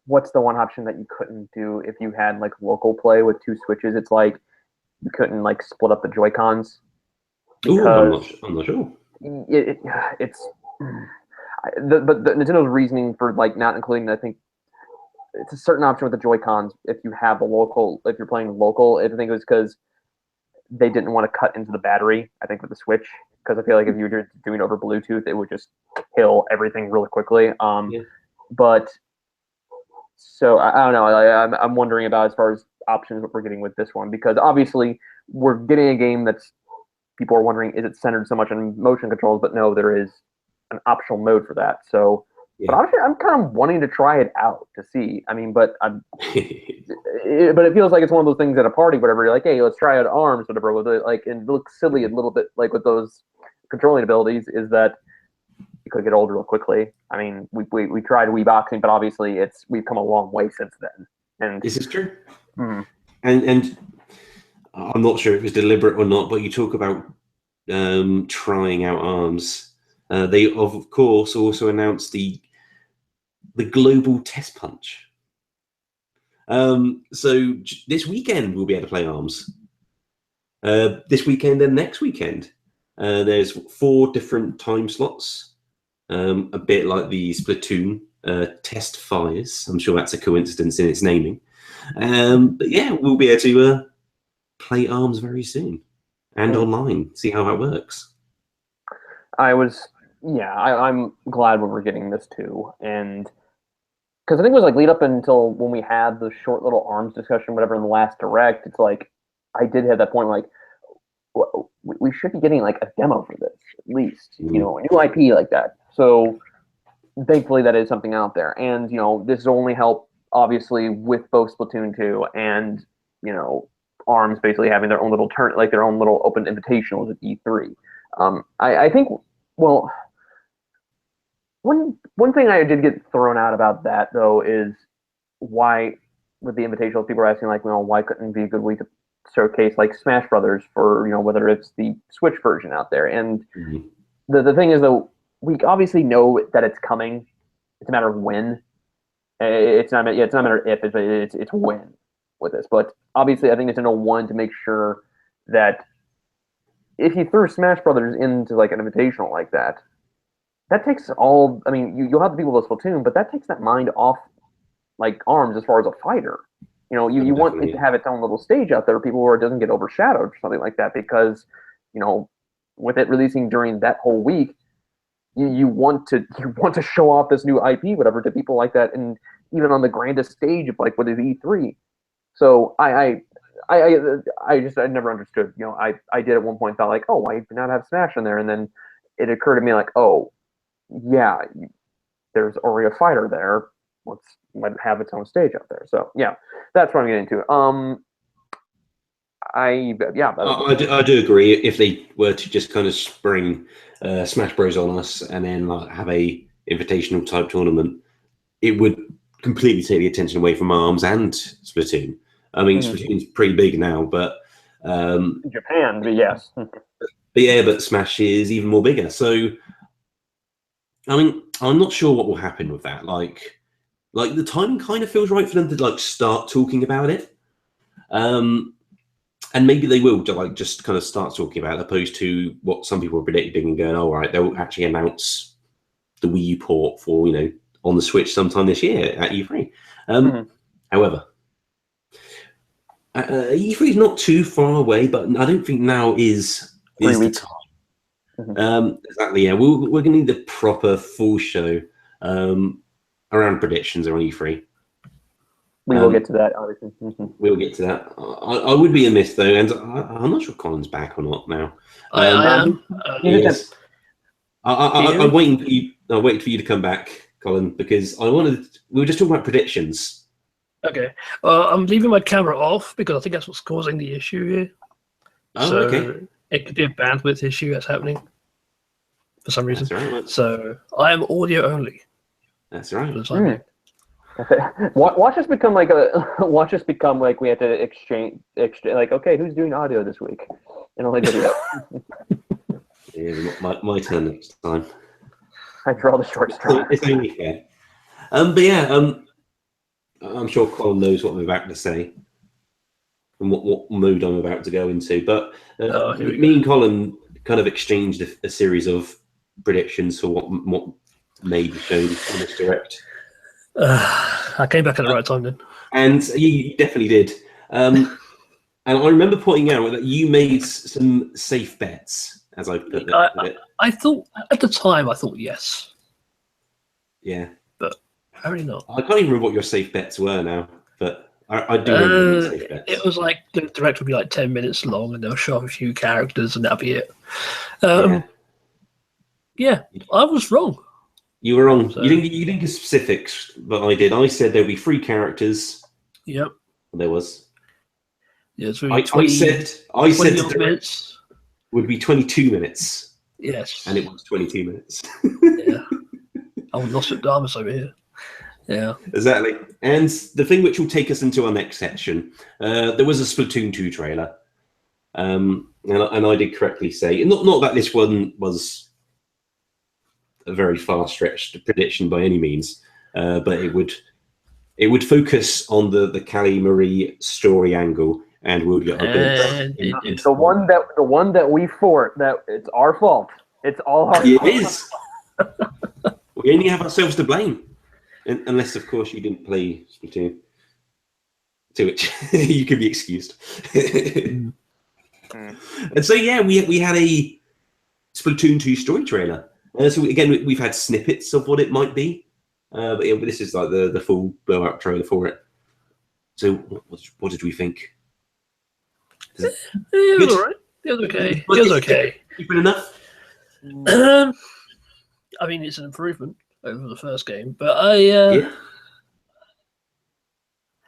what's the one option that you couldn't do if you had local play with 2 switches? It's you couldn't split up the Joy-Cons. Ooh, I'm not sure. It's but the Nintendo's reasoning for not including, I think it's a certain option with the Joy-Cons if you're playing local. I think it was because they didn't want to cut into the battery, I think, with the Switch, because I feel like if you were doing it over Bluetooth, it would just kill everything really quickly. But so I don't know. I'm wondering about, as far as options, what we're getting with this one, because obviously we're getting a game that's people are wondering, is it centered so much on motion controls? But no, there is an optional mode for that. So, Yeah. but honestly, I'm kind of wanting to try it out to see. I mean, but but it feels like it's one of those things at a party, whatever. You're like, hey, let's try out arms, whatever. With it, like, and it looks silly a little bit, like with those controlling abilities, is that you could get old real quickly. I mean, we tried Wii boxing, but obviously we've come a long way since then. And This is true. Mhm. And I'm not sure if it was deliberate or not, but you talk about trying out arms. They of course also announced the global test punch. So this weekend we'll be able to play arms. This weekend and next weekend. There's 4 different time slots, a bit like the Splatoon test fires. I'm sure that's a coincidence in its naming. But yeah, we'll be able to play arms very soon and online, see how that works. I'm glad we were getting this too. And because I think it was like lead up until when we had the short little arms discussion, whatever, in the last direct, it's like I did have that point like, we should be getting like a demo for this at least, you know, a new IP like that. So thankfully that is something out there, and you know, this will only help obviously with both Splatoon 2 and, you know, ARMS basically having their own little their own little open invitationals at E3. I think, well, one thing I did get thrown out about that though is why with the invitationals people are asking like, well, why couldn't it be a good way to showcase like Smash Brothers for, you know, whether it's the Switch version out there. And the thing is though, we obviously know that it's coming. It's a matter of when. It's not a matter of if, it's when with this. But obviously I think it's one to make sure that if you threw Smash Brothers into like an invitational like that, that takes all, I mean, you'll have the people with Splatoon, but that takes that mind off like ARMS as far as a fighter. You know, you want it to have its own little stage out there, people where it doesn't get overshadowed or something like that, because, you know, with it releasing during that whole week, you want to show off this new IP, whatever, to people like that, and even on the grandest stage of like what is E3. So I never understood. You know, I did at one point thought like, oh, why not have Smash in there? And then it occurred to me like, oh, yeah, there's already a fighter there. Let's let it have its own stage out there. So yeah, that's what I'm getting to. I do agree. If they were to just kind of spring Smash Bros on us and then like have a invitational type tournament, it would completely take the attention away from ARMS and Splatoon. I mean, Splatoon's pretty big now, but Japan, but yes. but Smash is even more bigger. So, I mean, I'm not sure what will happen with that. Like the timing kind of feels right for them to like start talking about it. And maybe they will like just kind of start talking about it, opposed to what some people are predicting and going, oh, right, they'll actually announce the Wii U port for, you know, on the Switch sometime this year at E3. However, E3 is not too far away, but I don't think now is the time. Exactly, yeah. We're going to need the proper full show around predictions on E3. We will get to that, obviously. We'll get to that. I would be amiss though, and I'm not sure Colin's back or not now. I am. Yes. I'm waiting for you. I waited for you to come back, Colin, because we were just talking about predictions. Okay. I'm leaving my camera off because I think that's what's causing the issue here. Oh, so okay. It could be a bandwidth issue that's happening for some reason. That's right. So I am audio only. That's right. Watch us become like we have to exchange like, okay, who's doing audio this week? And only video. Yeah, my turn next time. I draw the short straw. It's only fair. But yeah, I'm sure Colin knows what I'm about to say and what mood I'm about to go into. But me and Colin kind of exchanged a series of predictions for what may be shown on this direct. I came back at the right time then. And you definitely did. And I remember pointing out that you made some safe bets, as I put it. I thought, at the time, I thought yes. Yeah. But apparently not. I can't even remember what your safe bets were now, but I do remember safe bets. It was like the direct would be like 10 minutes long, and they'll show off a few characters, and that'll be it. Yeah, I was wrong. You were wrong. So- You didn't give specifics, but I did. I said there'll be 3 characters. Yep. There was. Yeah, it's I 20 said 20 the odd direct minutes. would be 22 minutes, Yes. and it was 22 minutes. Yeah. I'm Nostradamus over here. Yeah. Exactly. And the thing which will take us into our next section, there was a Splatoon 2 trailer. And I did correctly say, not that this one was a very far-stretched prediction by any means, but it would focus on the Callie Marie story angle, and we'll get And it did. The one that we fought, that it's our fault. It's all our It fault. is. We only have ourselves to blame, unless, of course, you didn't play Splatoon, to which you can be excused. And so, yeah, we had a Splatoon 2 story trailer. So again, we've had snippets of what it might be, but yeah, this is like the full blowout trailer for it. So, what did we think? Yeah, it was Good. alright. It was okay. It was okay. Good enough. I mean, it's an improvement over the first game, but Yeah.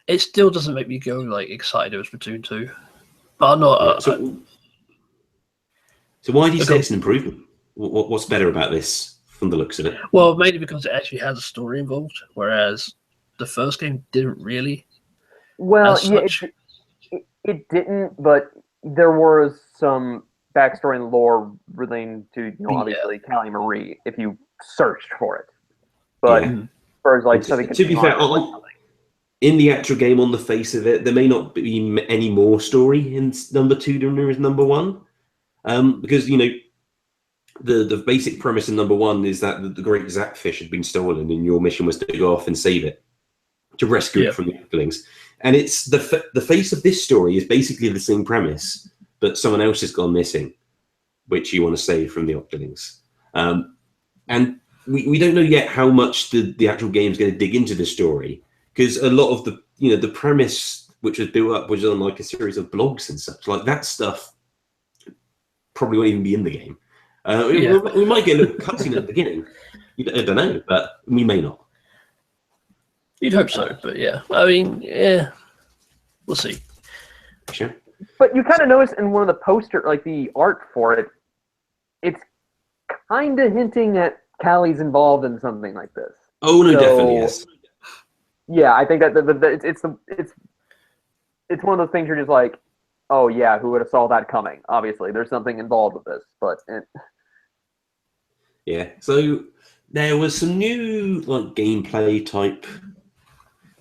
it still doesn't make me go like excited over Splatoon 2. But I'm not. So why do you say Okay. it's an improvement? What's better about this from the looks of it? Well, mainly because it actually has a story involved, whereas the first game didn't really. Well, As yeah, such. it didn't, but there was some backstory and lore relating to, Yeah. obviously Callie Marie if you searched for it. But Yeah. as far as like To something be fair, in the actual game, on the face of it, there may not be any more story in number 2 than there is number 1, because the basic premise in number 1 is that the great Zapfish had been stolen, and your mission was to go off and save it, to rescue Yeah. it from the Octolings. And it's the face of this story is basically the same premise, but someone else has gone missing, which you want to save from the Octolings. And we don't know yet how much the actual game is going to dig into the story, because a lot of the premise which was built up was on like a series of blogs and such. Like that stuff probably won't even be in the game. Yeah. We might get a little cutscene at the beginning. I don't know, but we may not. You'd hope so, but yeah. I mean, yeah. We'll see. Sure. But you kind of notice in one of the poster, like the art for it, it's kind of hinting at Callie's involved in something like this. Oh no, So- definitely yes. Yeah, I think that it's one of those things you're just like, oh yeah, who would have saw that coming? Obviously, there's something involved with this, but Yeah. So there was some new like gameplay type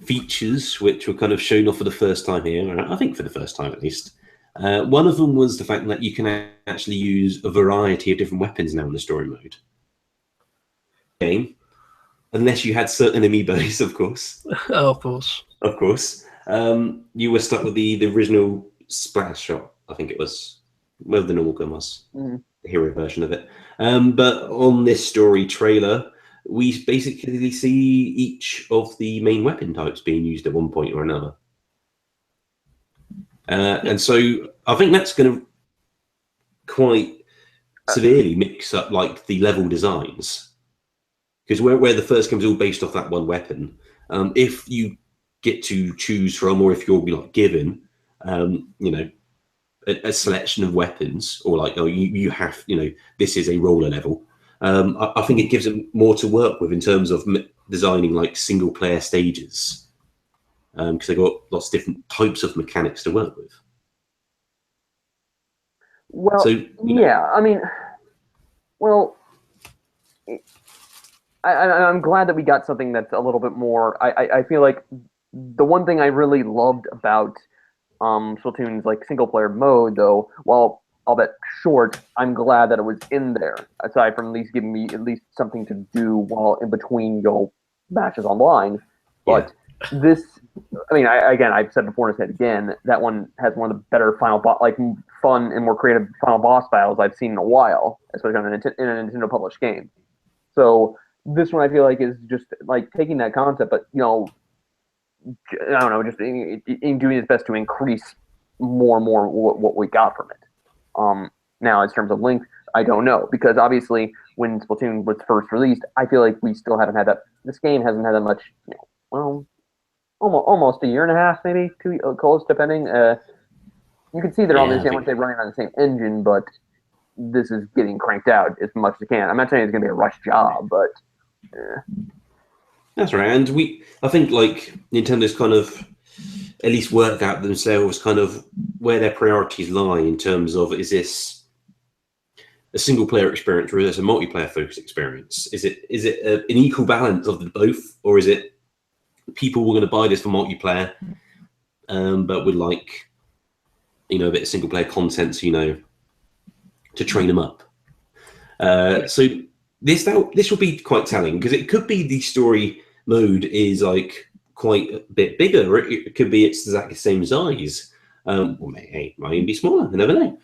features which were kind of shown off for the first time here. I think for the first time at least. One of them was the fact that you can actually use a variety of different weapons now in the story mode game, unless you had certain amiibos, of course. Oh, of course. Of course. You were stuck with the original splash shot, I think it was. Well, the normal gun was. Mhm. The hero version of it. But on this story trailer, we basically see each of the main weapon types being used at one point or another. And so I think that's going to quite severely mix up like the level designs. Because where the first game is all based off that one weapon, if you get to choose from, or if you'll be like given, a selection of weapons, or like, oh, you have, this is a roller level. I think it gives them more to work with in terms of designing like single player stages, because they've got lots of different types of mechanics to work with. well, So yeah, I mean, well, I'm glad that we got something that's a little bit more. I feel like the one thing I really loved about Splatoon's like single player mode, though, while all that short, I'm glad that it was in there. Aside from at least giving me at least something to do while in between matches online, but this, I mean, I've said before and I said again, that one has one of the better fun and more creative final boss battles I've seen in a while, especially in a Nintendo published game. So this one I feel like is just like taking that concept, but I don't know, just in doing his best to increase more and more what we got from it. Now, in terms of length, I don't know, because obviously when Splatoon was first released, I feel like we still haven't had that. This game hasn't had that much. Well, almost a year and a half, maybe 2 close, depending. You can see they're on the same, they're running on the same engine, but this is getting cranked out as much as it can. I'm not saying it's going to be a rush job, but. That's right, and I think like Nintendo's kind of at least worked out themselves kind of where their priorities lie in terms of, is this a single player experience or is this a multiplayer focused experience? Is it an equal balance of the both, or is it people were going to buy this for multiplayer, but would like, a bit of single player content, to train them up. So this will be quite telling, because it could be the story mode is like quite a bit bigger, or it could be it's exactly the same size, or it might even be smaller. You never know.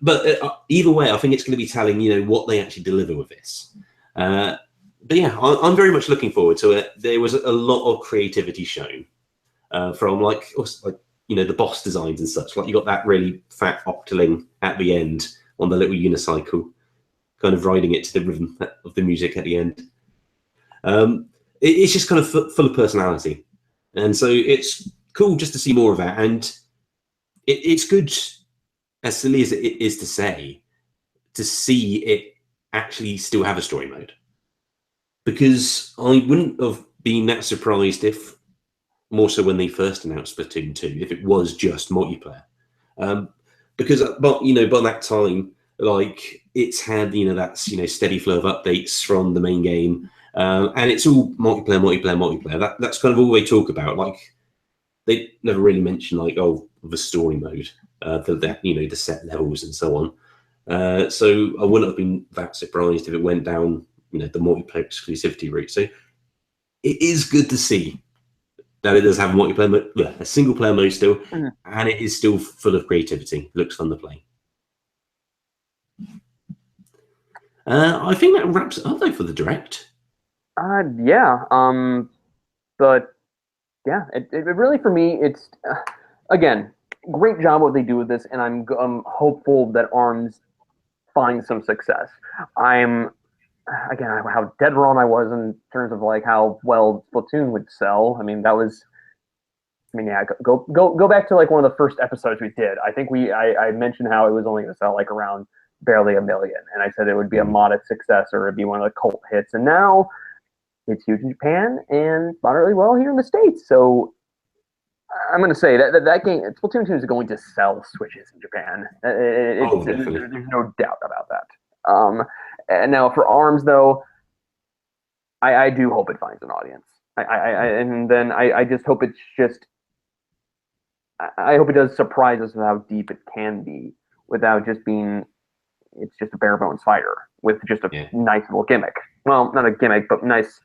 But either way, I think it's going to be telling, what they actually deliver with this. But yeah, I'm very much looking forward to it. There was a lot of creativity shown from the boss designs and such. Like you got that really fat Octoling at the end on the little unicycle, kind of riding it to the rhythm of the music at the end. It's just kind of full of personality. And so it's cool just to see more of that. And it's good, as silly as it is to say, to see it actually still have a story mode. Because I wouldn't have been that surprised if, more so when they first announced Splatoon 2, if it was just multiplayer. Because, by that time, like, it's had, that, steady flow of updates from the main game. And it's all multiplayer. That's kind of all they talk about. Like, they never really mention, like, the story mode, the set levels and so on. So I wouldn't have been that surprised if it went down, the multiplayer exclusivity route. So it is good to see that it does have a multiplayer mode, a single player mode still, and it is still full of creativity. Looks fun to play. I think that wraps it up though for the Direct. Yeah. But yeah, it really, for me, it's again, great job what they do with this, and I'm hopeful that ARMS finds some success. Again, how dead wrong I was in terms of like how well Splatoon would sell. I mean, go back to like one of the first episodes we did. I think I mentioned how it was only going to sell like around barely 1 million, and I said it would be a modest success or it'd be one of the cult hits. And now it's huge in Japan and moderately well here in the States. So I'm going to say that game, Splatoon 2, is going to sell Switches in Japan. There's no doubt about that. And now for ARMS, though, I do hope it finds an audience. I just hope I hope it does surprise us with how deep it can be without just being, it's just a bare bones fighter with just a nice little gimmick. Well, not a gimmick, but nice.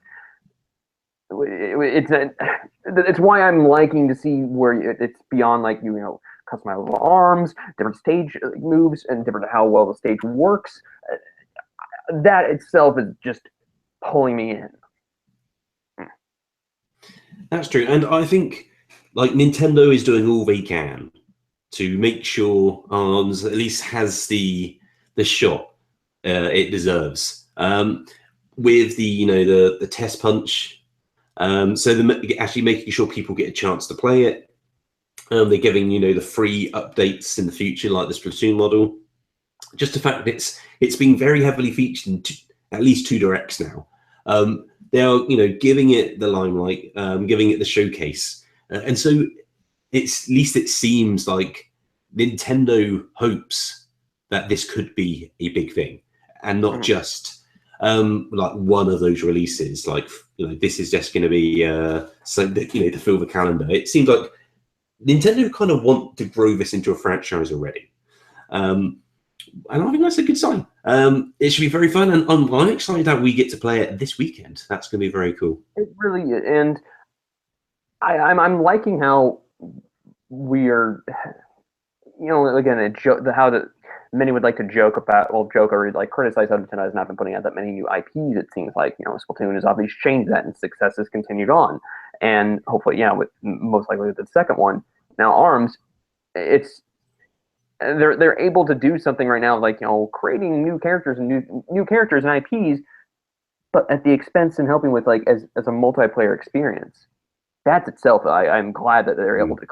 It's why I'm liking to see where it's beyond like customizable arms, different stage moves, and different how well the stage works. That itself is just pulling me in. That's true, and I think like Nintendo is doing all they can to make sure ARMS at least has the shot it deserves. With the test punch, so they're actually making sure people get a chance to play it. They're giving the free updates in the future, like the Splatoon model. Just the fact that it's been very heavily featured in at least 2 directs now. They are giving it the limelight, giving it the showcase, and so at least it seems like Nintendo hopes that this could be a big thing and not just like one of those releases. Like this is just going to be to fill the calendar. It seems like Nintendo kind of want to grow this into a franchise already. And I think that's a good sign. It should be very fun, and I'm excited that we get to play it this weekend. That's going to be very cool. It really is, and I'm liking how we are. Again, many would like to joke or like criticize how Nintendo has not been putting out that many new IPs. It seems like Splatoon has obviously changed that, and success has continued on. and hopefully, yeah, with most likely with the second one. Now, ARMS, they're able to do something right now, like creating new characters and new characters and IPs, but at the expense and helping with as a multiplayer experience. That's itself, I'm glad that they're able to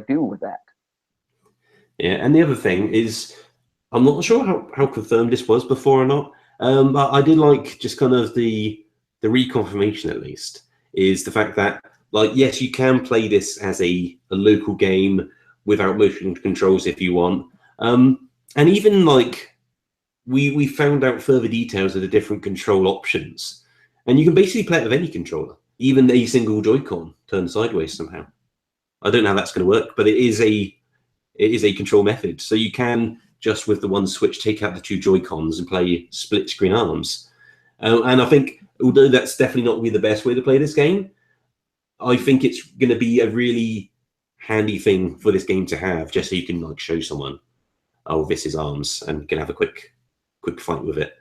do with that. Yeah, and the other thing is, I'm not sure how confirmed this was before or not, but I did like just kind of the reconfirmation, at least, is the fact that, yes, you can play this as a local game without motion controls if you want. And even we found out further details of the different control options, and you can basically play it with any controller, even a single Joy-Con turned sideways somehow. I don't know how that's going to work, but it is a control method. So you can just with the one switch take out the two Joy-Cons and play split screen ARMS. And I think, although that's definitely not really the best way to play this game, I think it's going to be a really handy thing for this game to have, just so you can show someone, oh, this is ARMS, and you can have a quick fight with it.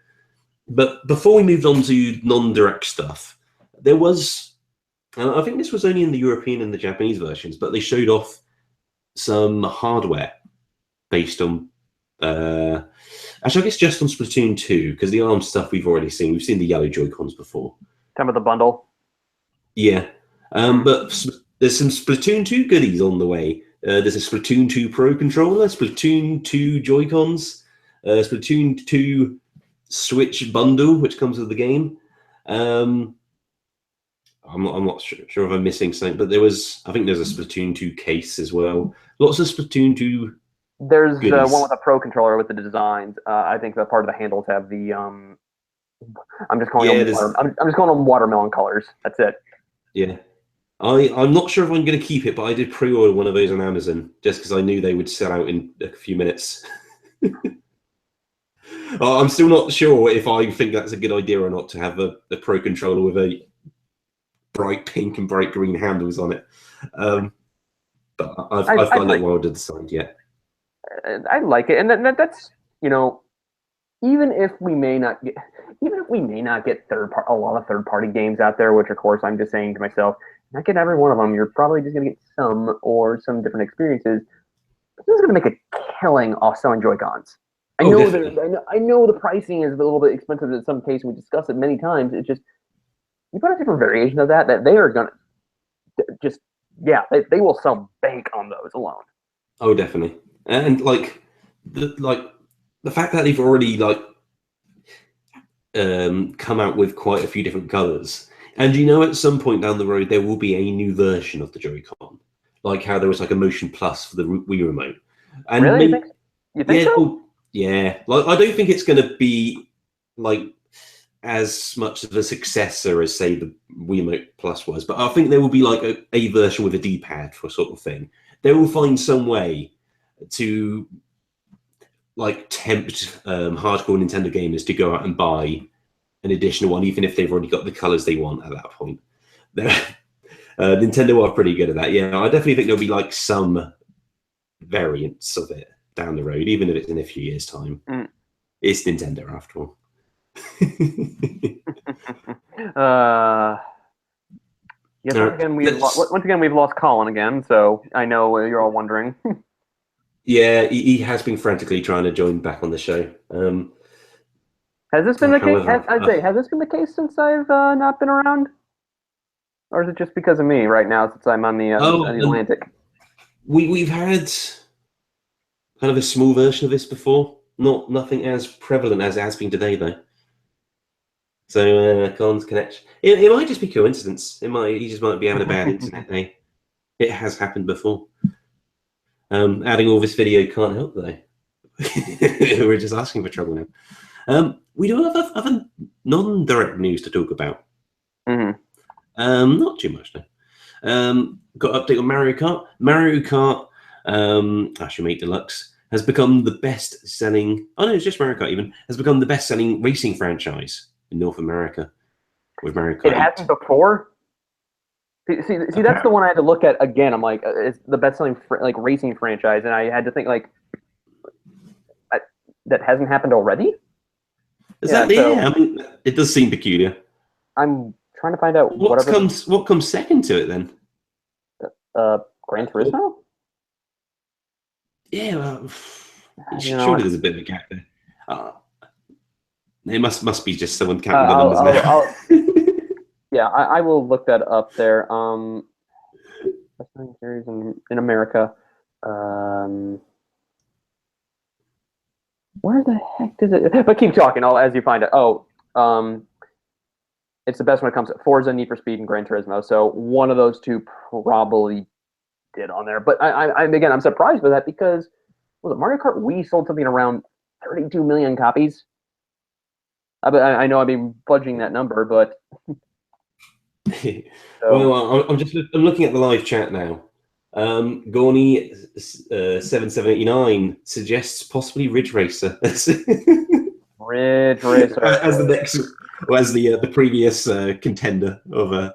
But before we moved on to non-direct stuff, there was, I think this was only in the European and the Japanese versions, but they showed off some hardware based on, actually I guess just on Splatoon 2, because the ARMS stuff we've already seen. We've seen the yellow Joy-Cons before. Some of the bundle. Yeah, but there's some Splatoon 2 goodies on the way. There's a Splatoon 2 Pro controller, Splatoon 2 Joy-Cons, Splatoon 2 Switch bundle, which comes with the game. I'm not sure if I'm missing something, but I think there's a Splatoon 2 case as well. Lots of Splatoon 2. There's one with a Pro controller with the designs. I think that part of the handles have the I'm just calling them watermelon colors. That's it. Yeah. I'm not sure if I'm going to keep it, but I did pre-order one of those on Amazon just because I knew they would sell out in a few minutes. I'm still not sure if I think that's a good idea or not to have a Pro controller with a bright pink and bright green handles on it. But I've got a little while to decide yet. I like it, and that's even if we may not get a lot of third-party games out there, which of course I'm just saying to myself, not get every one of them. You're probably just going to get some or some different experiences. This is going to make a killing off selling Joy-Cons. I know the pricing is a little bit expensive in some cases. We discussed it many times. It's just you put a different variation of that they are going to just they will sell bank on those alone. Oh, definitely. And the fact that they've already come out with quite a few different colors, and at some point down the road there will be a new version of the Joy-Con, like how there was a Motion Plus for the Wii remote. And really, you think so? Oh, yeah. I don't think it's going to be as much of a successor as say the Wiimote Plus was, but I think there will be a version with a D-pad for sort of thing. They will find some way to tempt hardcore Nintendo gamers to go out and buy an additional one, even if they've already got the colors they want at that point. Nintendo are pretty good at that. Yeah, I definitely think there'll be some variants of it down the road, even if it's in a few years' time. It's Nintendo after all. Yes, once again we've lost Colin again, so I know you're all wondering. Yeah, he has been frantically trying to join back on the show. Has this been the case? Has this been the case since I've not been around, or is it just because of me right now since I'm on the Atlantic? We've had kind of a small version of this before. Nothing as prevalent as it has been today, though. So Colin's connection. It might just be coincidence. He just might be having a bad internet day. It has happened before. Adding all this video can't help, though. We're just asking for trouble now. We do have other non-direct news to talk about. Mm-hmm. Not too much, though. Got an update on Mario Kart. Mario Kart Ultimate Deluxe has become the best-selling... Oh, no, it's just Mario Kart, even. Has become the best-selling racing franchise in North America with Mario Kart. It hasn't before? See, that's the one I had to look at again. I'm like, it's the best-selling racing franchise, and I had to think that hasn't happened already. I mean, it does seem peculiar. I'm trying to find out what comes second to it then. Gran Turismo. Yeah, well, You know, surely there's a bit of a gap there. It must be just someone counting the I'll, numbers I'll, now. yeah, I will look that up there. Best-selling series in America. Where the heck does it? But keep talking. As you find it. Oh, it's the best when it comes to Forza, Need for Speed, and Gran Turismo. So one of those two probably did on there. But again, I'm surprised by that because was it Mario Kart Wii sold something around 32 million copies. I know I've been fudging that number, but so, Well, I'm looking at the live chat now. Gorny 7789 suggests possibly Ridge Racer Ridge Racer as the next, or as the previous contender of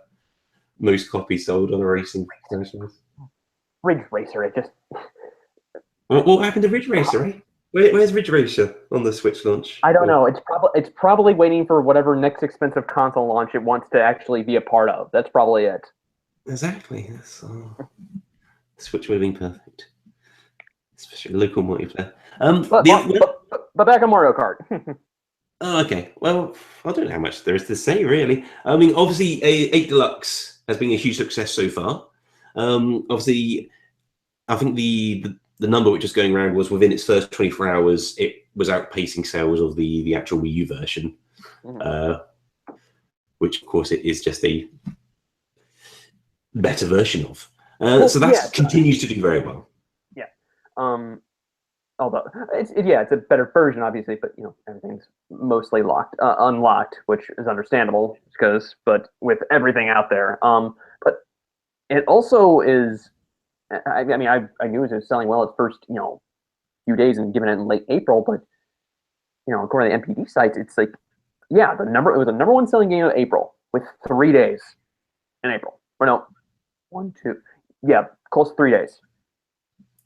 most copies sold on a racing franchise. Ridge Racer. It just What happened to Ridge Racer? Eh? Where's Ridge Racer on the Switch launch? I don't know. It's probably waiting for whatever next expensive console launch it wants to actually be a part of. That's probably it. Exactly. Switch would have been perfect, especially local multiplayer. But back on Mario Kart. Oh, okay. Well, I don't know how much there is to say, really. I mean, obviously, 8 Deluxe has been a huge success so far. Obviously, I think the number which is going around was within its first 24 hours, it was outpacing sales of the actual Wii U version, which, of course, it is just a better version of. So that continues to do very well. Yeah. Although it's a better version, obviously, but everything's mostly unlocked, which is understandable but with everything out there. But it also is. I mean, I knew it was selling well at first, few days and given it in late April, but according to the NPD sites, it's like, it was the number one selling game of April with 3 days in April. Or no, 1, 2, close to 3 days.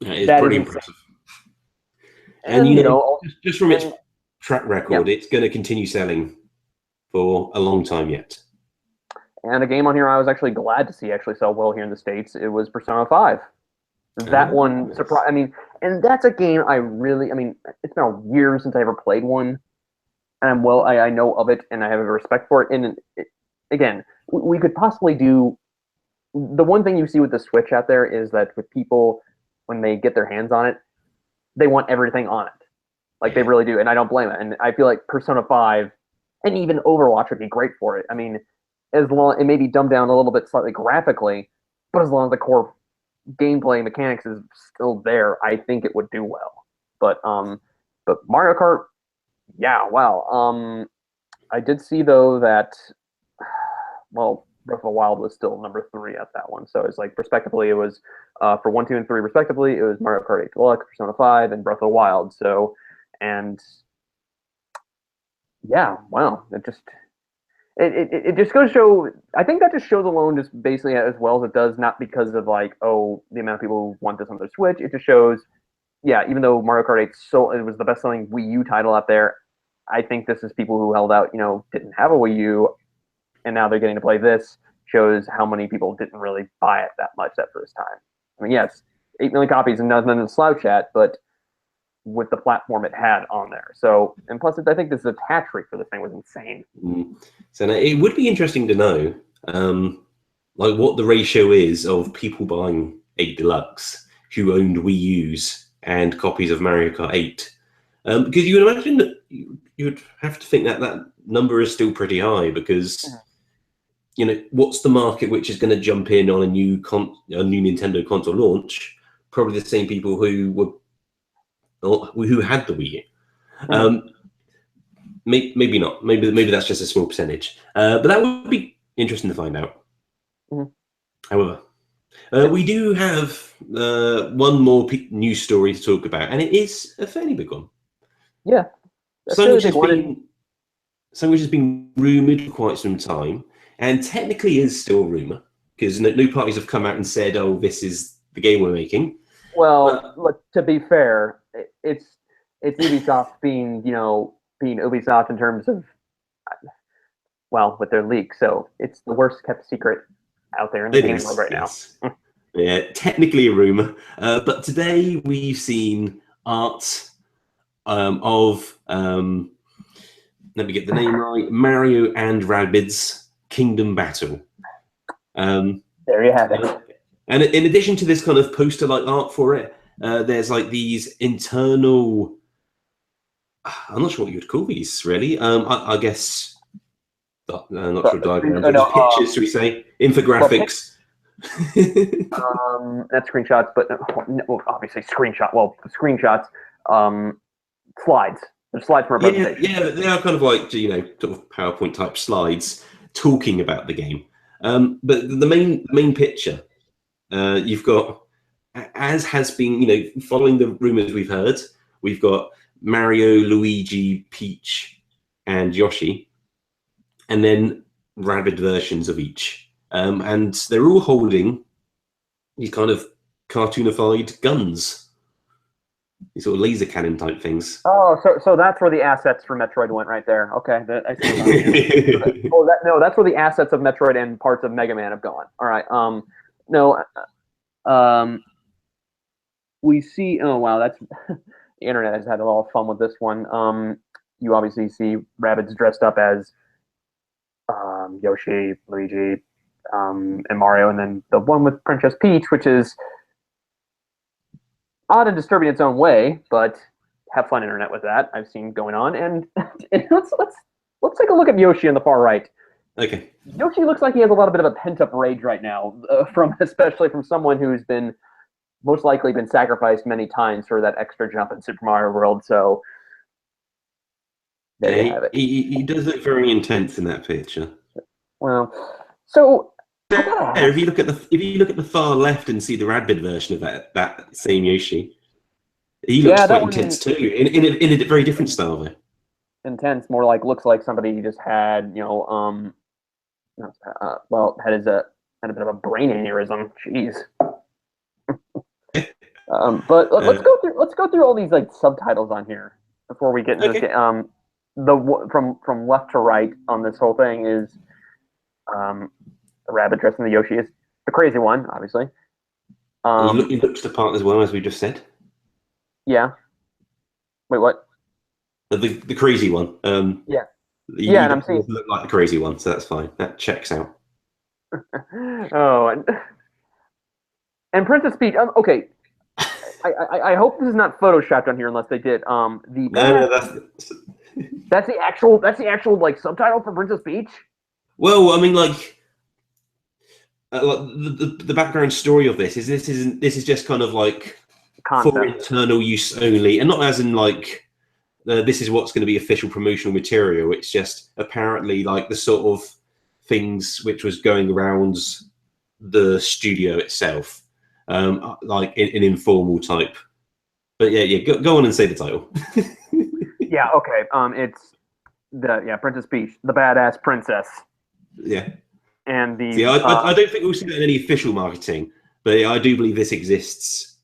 Yeah, it's pretty impressive. And just from its track record, it's going to continue selling for a long time yet. And a game on here I was actually glad to see actually sell well here in the States. It was Persona 5. That one surprised. I mean, and that's a game it's been years since I ever played one, and I know of it and I have a respect for it. And again, we could possibly do the one thing you see with the Switch out there is that with people when they get their hands on it, they want everything on it, like they really do, and I don't blame it. And I feel like Persona 5 and even Overwatch would be great for it. I mean, as long it may be dumbed down a little bit slightly graphically, but as long as the core gameplay mechanics is still there, I think it would do well. But Mario Kart, wow. I did see though that Breath of the Wild was still number 3 at that one. So it's like respectively, it was for 1, 2, and 3 respectively, it was Mario Kart 8 Deluxe, Persona 5, and Breath of the Wild. So wow, it just goes to show. I think that just shows alone, just basically as well as it does, not because of the amount of people who want this on their Switch. It just shows, even though Mario Kart 8 it was the best selling Wii U title out there, I think this is people who held out, didn't have a Wii U, and now they're getting to play this. Shows how many people didn't really buy it that much that first time. I mean, yes, 8 million copies and nothing to slouch at, but with the platform it had on there. So, and plus, I think this attach rate for this thing was insane. So now, it would be interesting to know, what the ratio is of people buying 8 Deluxe who owned Wii U's and copies of Mario Kart 8. Because you would imagine that you would have to think that number is still pretty high because, what's the market which is going to jump in on a new Nintendo console launch? Probably the same people who had the Wii U. Maybe not. Maybe that's just a small percentage. But that would be interesting to find out. However, we do have one more news story to talk about, and it is a fairly big one. Yeah. Something which has been rumoured for quite some time, and technically is still a rumour, because no parties have come out and said, oh, this is the game we're making. Well, look, to be fair, it's Ubisoft being Ubisoft in terms of, with their leak. So it's the worst kept secret out there in the gaming world right now. Yeah, technically a rumor. But today we've seen art of let me get the name right, Mario and Rabbids Kingdom Battle. There you have it. And in addition to this kind of poster-like art for it, there's like these internal. I'm not sure what you'd call these, really. I guess not sure diagrams, or just pictures, should we say? Infographics. Not screenshots, but obviously screenshot. Well, screenshots. Slides. There's slides from a presentation. Yeah, they are kind of like sort of PowerPoint type slides talking about the game. But the main picture, you've got, as has been, following the rumors we've heard, we've got Mario, Luigi, Peach, and Yoshi, and then Rabbid versions of each. And they're all holding these kind of cartoonified guns, these sort of laser cannon type things. Oh, so that's where the assets for Metroid went right there. Okay. That's where the assets of Metroid and parts of Mega Man have gone. All right. We see. Oh wow, that's the internet has had a lot of fun with this one. You obviously see Rabbids dressed up as Yoshi, Luigi, and Mario, and then the one with Princess Peach, which is odd and disturbing in its own way, but have fun internet with that. I've seen going on, and let's take a look at Yoshi on the far right. Okay. Yoshi looks like he has a lot bit of a pent up rage right now, especially from someone who's been most likely been sacrificed many times for that extra jump in Super Mario World. So there you have it. He does look very intense in that picture. Well, so if you look at the far left and see the Rabbid version of that same Yoshi, he looks quite intense too, in a very different style though. Intense, more like looks like somebody just had had a bit of a brain aneurysm. Jeez. But let's go through all these like subtitles on here before we get into this. From left to right on this whole thing is the Rabbid dressing the Yoshi is the crazy one, obviously. He looks the part as well, as we just said. Yeah. Wait, what? The crazy one. Yeah. And I'm saying look like the crazy one, so that's fine. That checks out. And Princess Peach. Okay. I hope this is not photoshopped on here, unless they did. That's the actual like subtitle for Princess Peach. Well, I mean, like the background story of this is just kind of like concept for internal use only, and not as in like this is what's going to be official promotional material. It's just apparently like the sort of things which was going around the studio itself, like in informal type. But go on and say the title. Yeah, okay. It's Princess Peach, the badass princess. Yeah. And the I don't think we'll see that in any official marketing, but I do believe this exists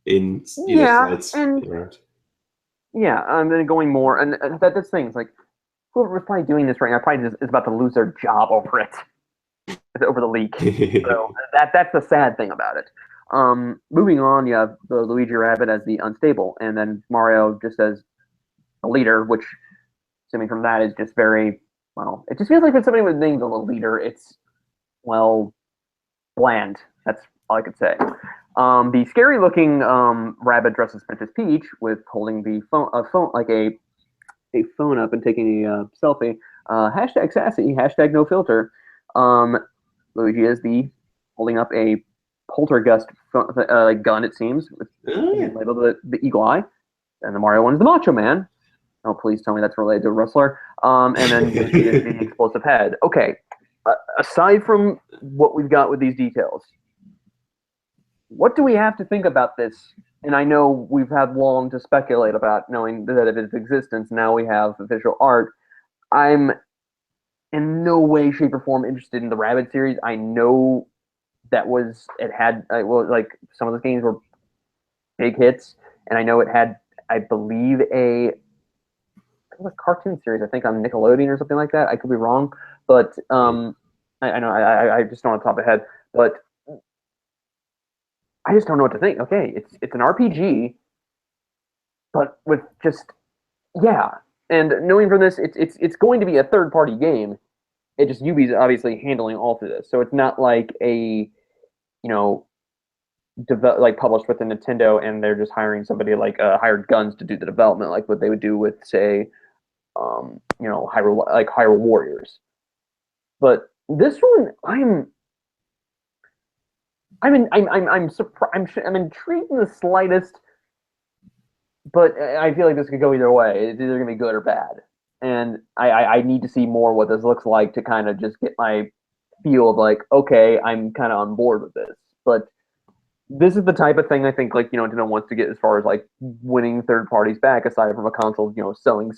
in sites around. Yeah, and then going more, and that's things like whoever's probably doing this right now probably is about to lose their job over it, over the leak. So that's the sad thing about it. Moving on, you have the Luigi Rabbid as the unstable, and then Mario just as a leader, which, assuming from that, is just very well. It just feels like when somebody was named a leader, it's bland. That's all I could say. The scary-looking Rabbid dressed as Princess Peach, with holding the phone like a phone up and taking a selfie. Hashtag sassy. Hashtag no filter. Luigi is holding up a poltergust gun. It seems with labeled the Eagle Eye, and the Mario one is the Macho Man. Oh, please tell me that's related to a wrestler. And then Yoshi is the explosive head. Okay. Aside from what we've got with these details, what do we have to think about this? And I know we've had long to speculate about knowing that of its existence. Now we have official art. I'm in no way, shape, or form interested in the Rabbid series. I know that like some of the games were big hits, and I know it had, I believe, a cartoon series, I think on Nickelodeon or something like that. I could be wrong, but I know I just don't on the top of my head. But I just don't know what to think. Okay, it's an RPG, but with just and knowing from this, it's going to be a third party game. It just Ubi's obviously handling all through this, so it's not like a like published with the Nintendo and they're just hiring somebody like hired guns to do the development, like what they would do with say, Hyrule Warriors. But this one, I'm surprised. I'm intrigued in the slightest, but I feel like this could go either way. It's either gonna be good or bad, and I need to see more what this looks like to kind of just get my feel of like, okay, I'm kind of on board with this. But this is the type of thing I think like Nintendo wants to get as far as like winning third parties back, aside from a console selling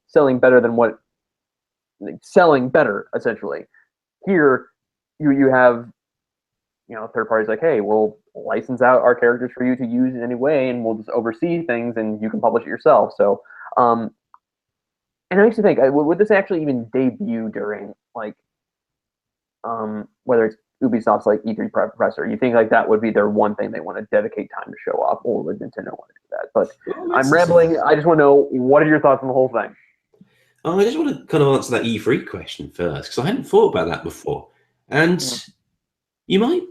selling better than what selling better essentially. Here you have third parties like, hey, we'll license out our characters for you to use in any way, and we'll just oversee things, and you can publish it yourself. So, and it makes me think, would this actually even debut during like, whether it's Ubisoft's like E3 presser? You think like that would be their one thing they want to dedicate time to show off, or would Nintendo want to do that? But I'm rambling. I just want to know, what are your thoughts on the whole thing? I just want to kind of answer that E3 question first, because I hadn't thought about that before. And you might,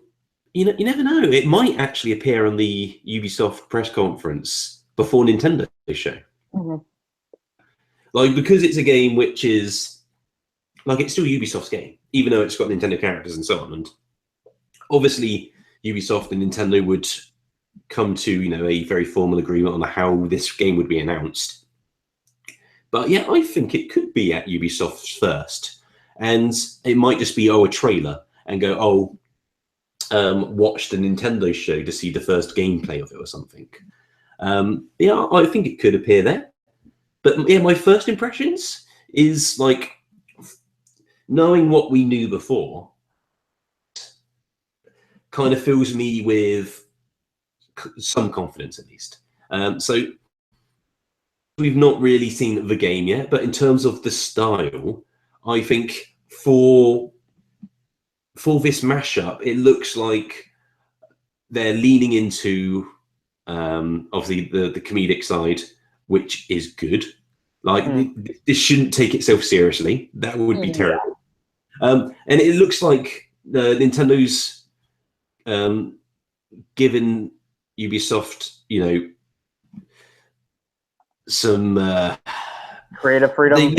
you never know. It might actually appear on the Ubisoft press conference before Nintendo show. Mm-hmm. Like, because it's a game which is, like, it's still Ubisoft's game, even though it's got Nintendo characters and so on. And obviously, Ubisoft and Nintendo would come to, a very formal agreement on how this game would be announced. But yeah, I think it could be at Ubisoft's first. And it might just be, a trailer, and go, watch the Nintendo show to see the first gameplay of it or something. Yeah, I think it could appear there. But yeah, my first impressions is like, knowing what we knew before kind of fills me with some confidence, at least. So we've not really seen the game yet, but in terms of the style, I think for this mashup, it looks like they're leaning into obviously the comedic side, which is good. Like, this shouldn't take itself seriously. That would be terrible. And it looks like Nintendo's given Ubisoft, some creative freedom.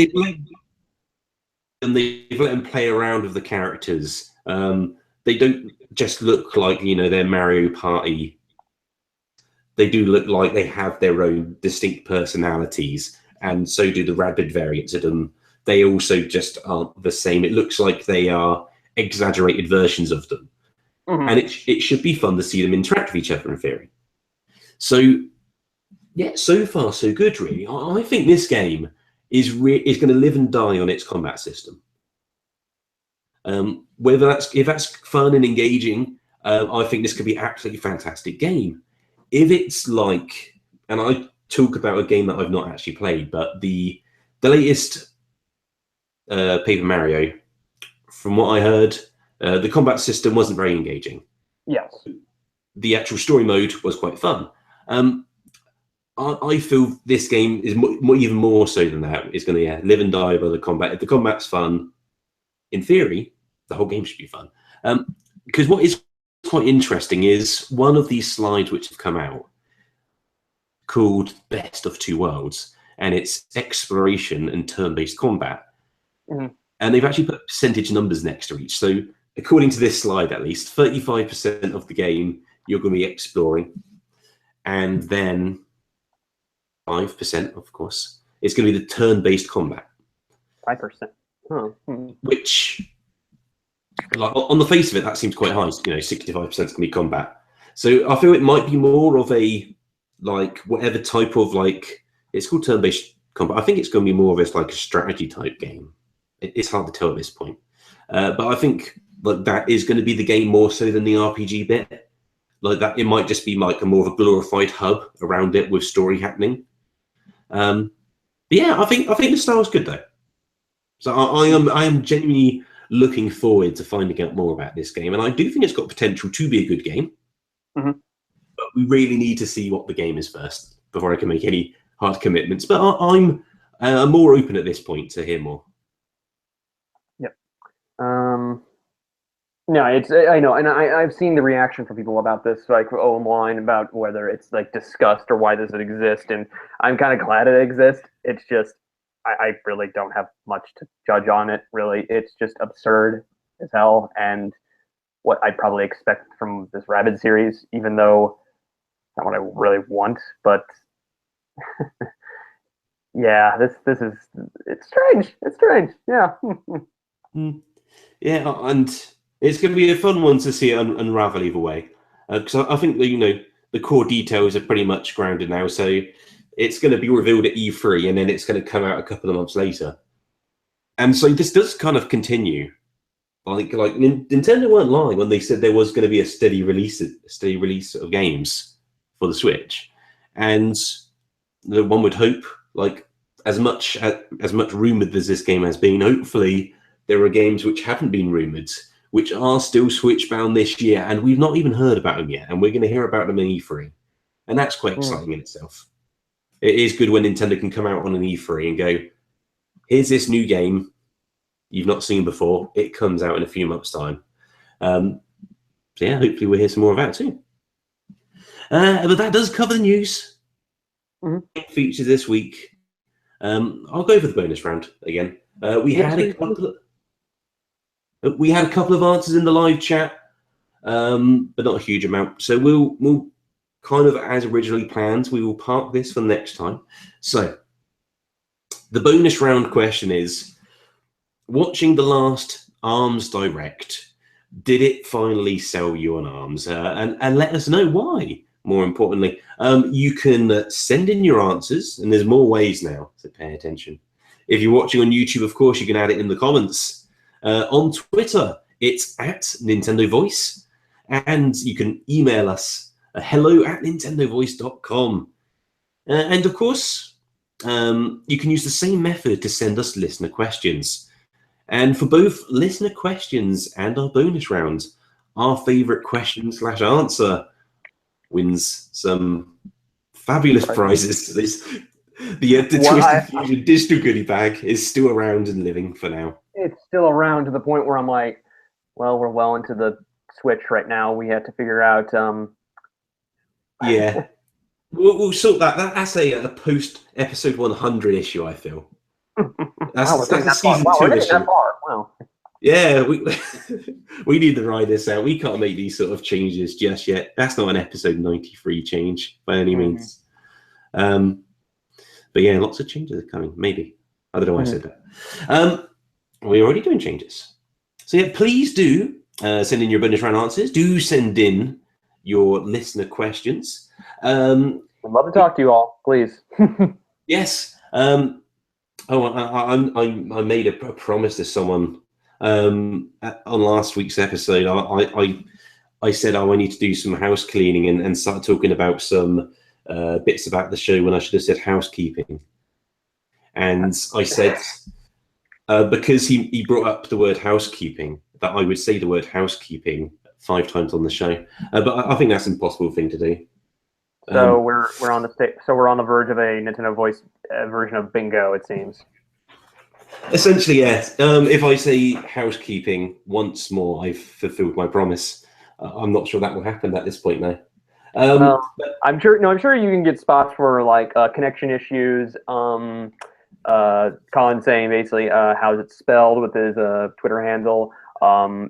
They've let them play around with the characters. They don't just look like, they're Mario Party. They do look like they have their own distinct personalities, and so do the Rabbids variants of them. They also just aren't the same. It looks like they are exaggerated versions of them. Mm-hmm. And it should be fun to see them interact with each other, in theory. So, yeah, so far so good, really. I think this game is going to live and die on its combat system. If that's fun and engaging, I think this could be an absolutely fantastic game. If it's like, and I talk about a game that I've not actually played, but the latest Paper Mario, from what I heard, the combat system wasn't very engaging. Yes. The actual story mode was quite fun. I feel this game is even more so than that. It's going to live and die by the combat. If the combat's fun, in theory, the whole game should be fun. Because what is quite interesting is one of these slides which have come out called Best of Two Worlds, and it's exploration and turn-based combat. Mm-hmm. And they've actually put percentage numbers next to each. So according to this slide, at least 35% of the game you're going to be exploring, and then 5%, of course, it's going to be the turn-based combat. 5%. Huh. Hmm. Which, like, on the face of it, that seems quite high. 65% is going to be combat. So I feel it might be more of a, like, whatever type of, like, it's called turn-based combat. I think it's going to be more of a strategy type game. It's hard to tell at this point. But I think that is going to be the game more so than the RPG bit. Like that, it might just be like a more of a glorified hub around it with story happening. But yeah, I think the style's good though. So I am genuinely looking forward to finding out more about this game, and I do think it's got potential to be a good game. Mhm. But we really need to see what the game is first before I can make any hard commitments. But I'm more open at this point to hear more. No, I know, and I've seen the reaction from people about this, like online, about whether it's like discussed or why does it exist, and I'm kind of glad it exists. It's just I really don't have much to judge on it. Really, it's just absurd as hell, and what I'd probably expect from this Rabbids series, even though it's not what I really want. But yeah, this is it's strange. It's strange. Yeah. Yeah, and it's going to be a fun one to see it unravel either way, because I think the core details are pretty much grounded now. So it's going to be revealed at E3, and then it's going to come out a couple of months later. And so this does kind of continue. Like Nintendo weren't lying when they said there was going to be a steady release of games for the Switch, and the one would hope, like as much rumored as this game has been, hopefully there are games which haven't been rumored, which are still Switch bound this year, and we've not even heard about them yet, and we're going to hear about them in E3, and that's quite exciting in itself. It is good when Nintendo can come out on an E3 and go, "Here's this new game you've not seen before. It comes out in a few months' time." So yeah, hopefully we'll hear some more about it too. But that does cover the news. Features this week. I'll go for the bonus round again. We had a couple of answers in the live chat, but not a huge amount. So we'll kind of, as originally planned, we will park this for next time. So the bonus round question is: watching the last ARMS Direct, did it finally sell you on ARMS? And let us know why. More importantly, you can send in your answers, and there's more ways now, so pay attention. If you're watching on YouTube, of course, you can add it in the comments. On Twitter, it's at Nintendo Voice, and you can email us hello@nintendovoice.com. And of course, you can use the same method to send us listener questions. And for both listener questions and our bonus rounds, our favorite question/answer wins some fabulous prizes. The Twisted Fusion digital goodie bag is still around and living for now. It's still around to the point where I'm like, well, we're well into the Switch right now. We have to figure out. Yeah, we'll sort that. That's a post episode 100 issue, I feel. That's a season 2 issue. Wow. Yeah, we need to ride this out. We can't make these sort of changes just yet. That's not an episode 93 change by any means. But yeah, lots of changes are coming. Maybe. I don't know why I said that. We're already doing changes. So yeah, please do send in your bonus round answers. Do send in your listener questions. I'd love to talk to you all, please. Yes. I made a promise to someone on last week's episode. I said, I need to do some house cleaning and start talking about some bits about the show when I should have said housekeeping. And I said, because he brought up the word housekeeping, that I would say the word housekeeping 5 times on the show. But I think that's an impossible thing to do. So we're on the verge of a Nintendo Voice version of Bingo, it seems. Essentially, yes. If I say housekeeping once more, I've fulfilled my promise. I'm not sure that will happen at this point now. I'm sure you can get spots for like connection issues. Colin saying basically how's it spelled with his Twitter handle.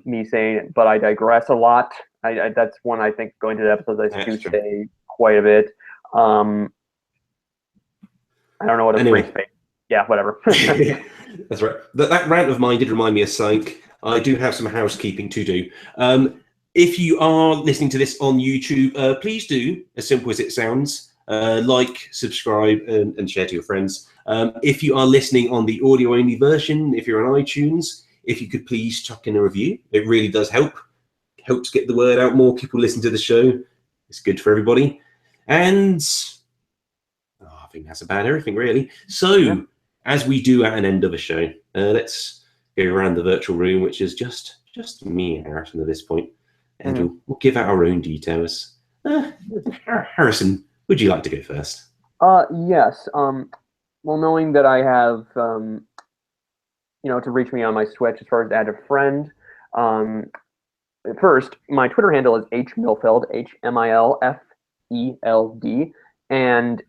Me saying, but I digress a lot. That's one I think going to the episodes I do say quite a bit. I don't know what a free space. Yeah, whatever. That's right. That rant of mine did remind me of something. I do have some housekeeping to do. If you are listening to this on YouTube, please do, as simple as it sounds, like, subscribe, and share to your friends. If you are listening on the audio-only version, if you're on iTunes, if you could please chuck in a review. It really does help. Helps get the word out. More people listen to the show. It's good for everybody. And I think that's about everything, really. So, as we do at an end of a show, let's go around the virtual room, which is just me and Harrison at this point. And we'll give out our own details. Harrison, would you like to go first? Yes. Well, knowing that I have, to reach me on my Switch as far as add a friend, first, my Twitter handle is hmilfeld, HMILFELD, and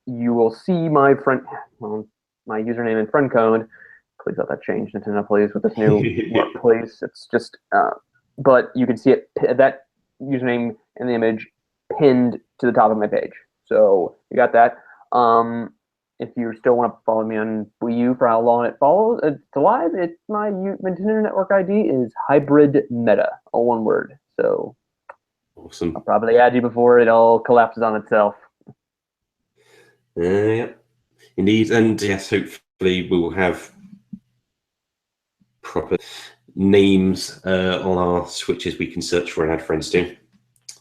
you will see my username and friend code. Please let that change, Nintendo, please, with this new workplace. It's just, but you can see it, that username and the image pinned to the top of my page. So you got that. If you still want to follow me on Wii U for how long it's alive, my Nintendo Network ID is Hybrid Meta, all one word. So Awesome. I'll probably add you before it all collapses on itself. Yep, indeed, and yes, hopefully we will have proper names on our switches we can search for and add friends to.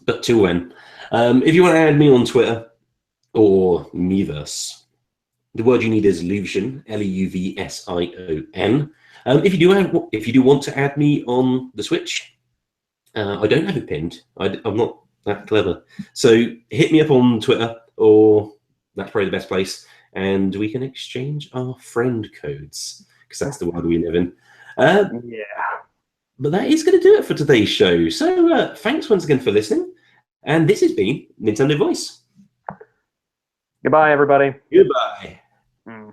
But till when, if you want to add me on Twitter or Miiverse, the word you need is Luvsion, Luvsion. If you do want to add me on the Switch, I don't have it pinned. I'm not that clever. So hit me up on Twitter, or that's probably the best place, and we can exchange our friend codes, because that's the world we live in. Yeah. But that is going to do it for today's show. So thanks once again for listening, and this has been Nintendo Voice. Goodbye, everybody. Goodbye. Mm.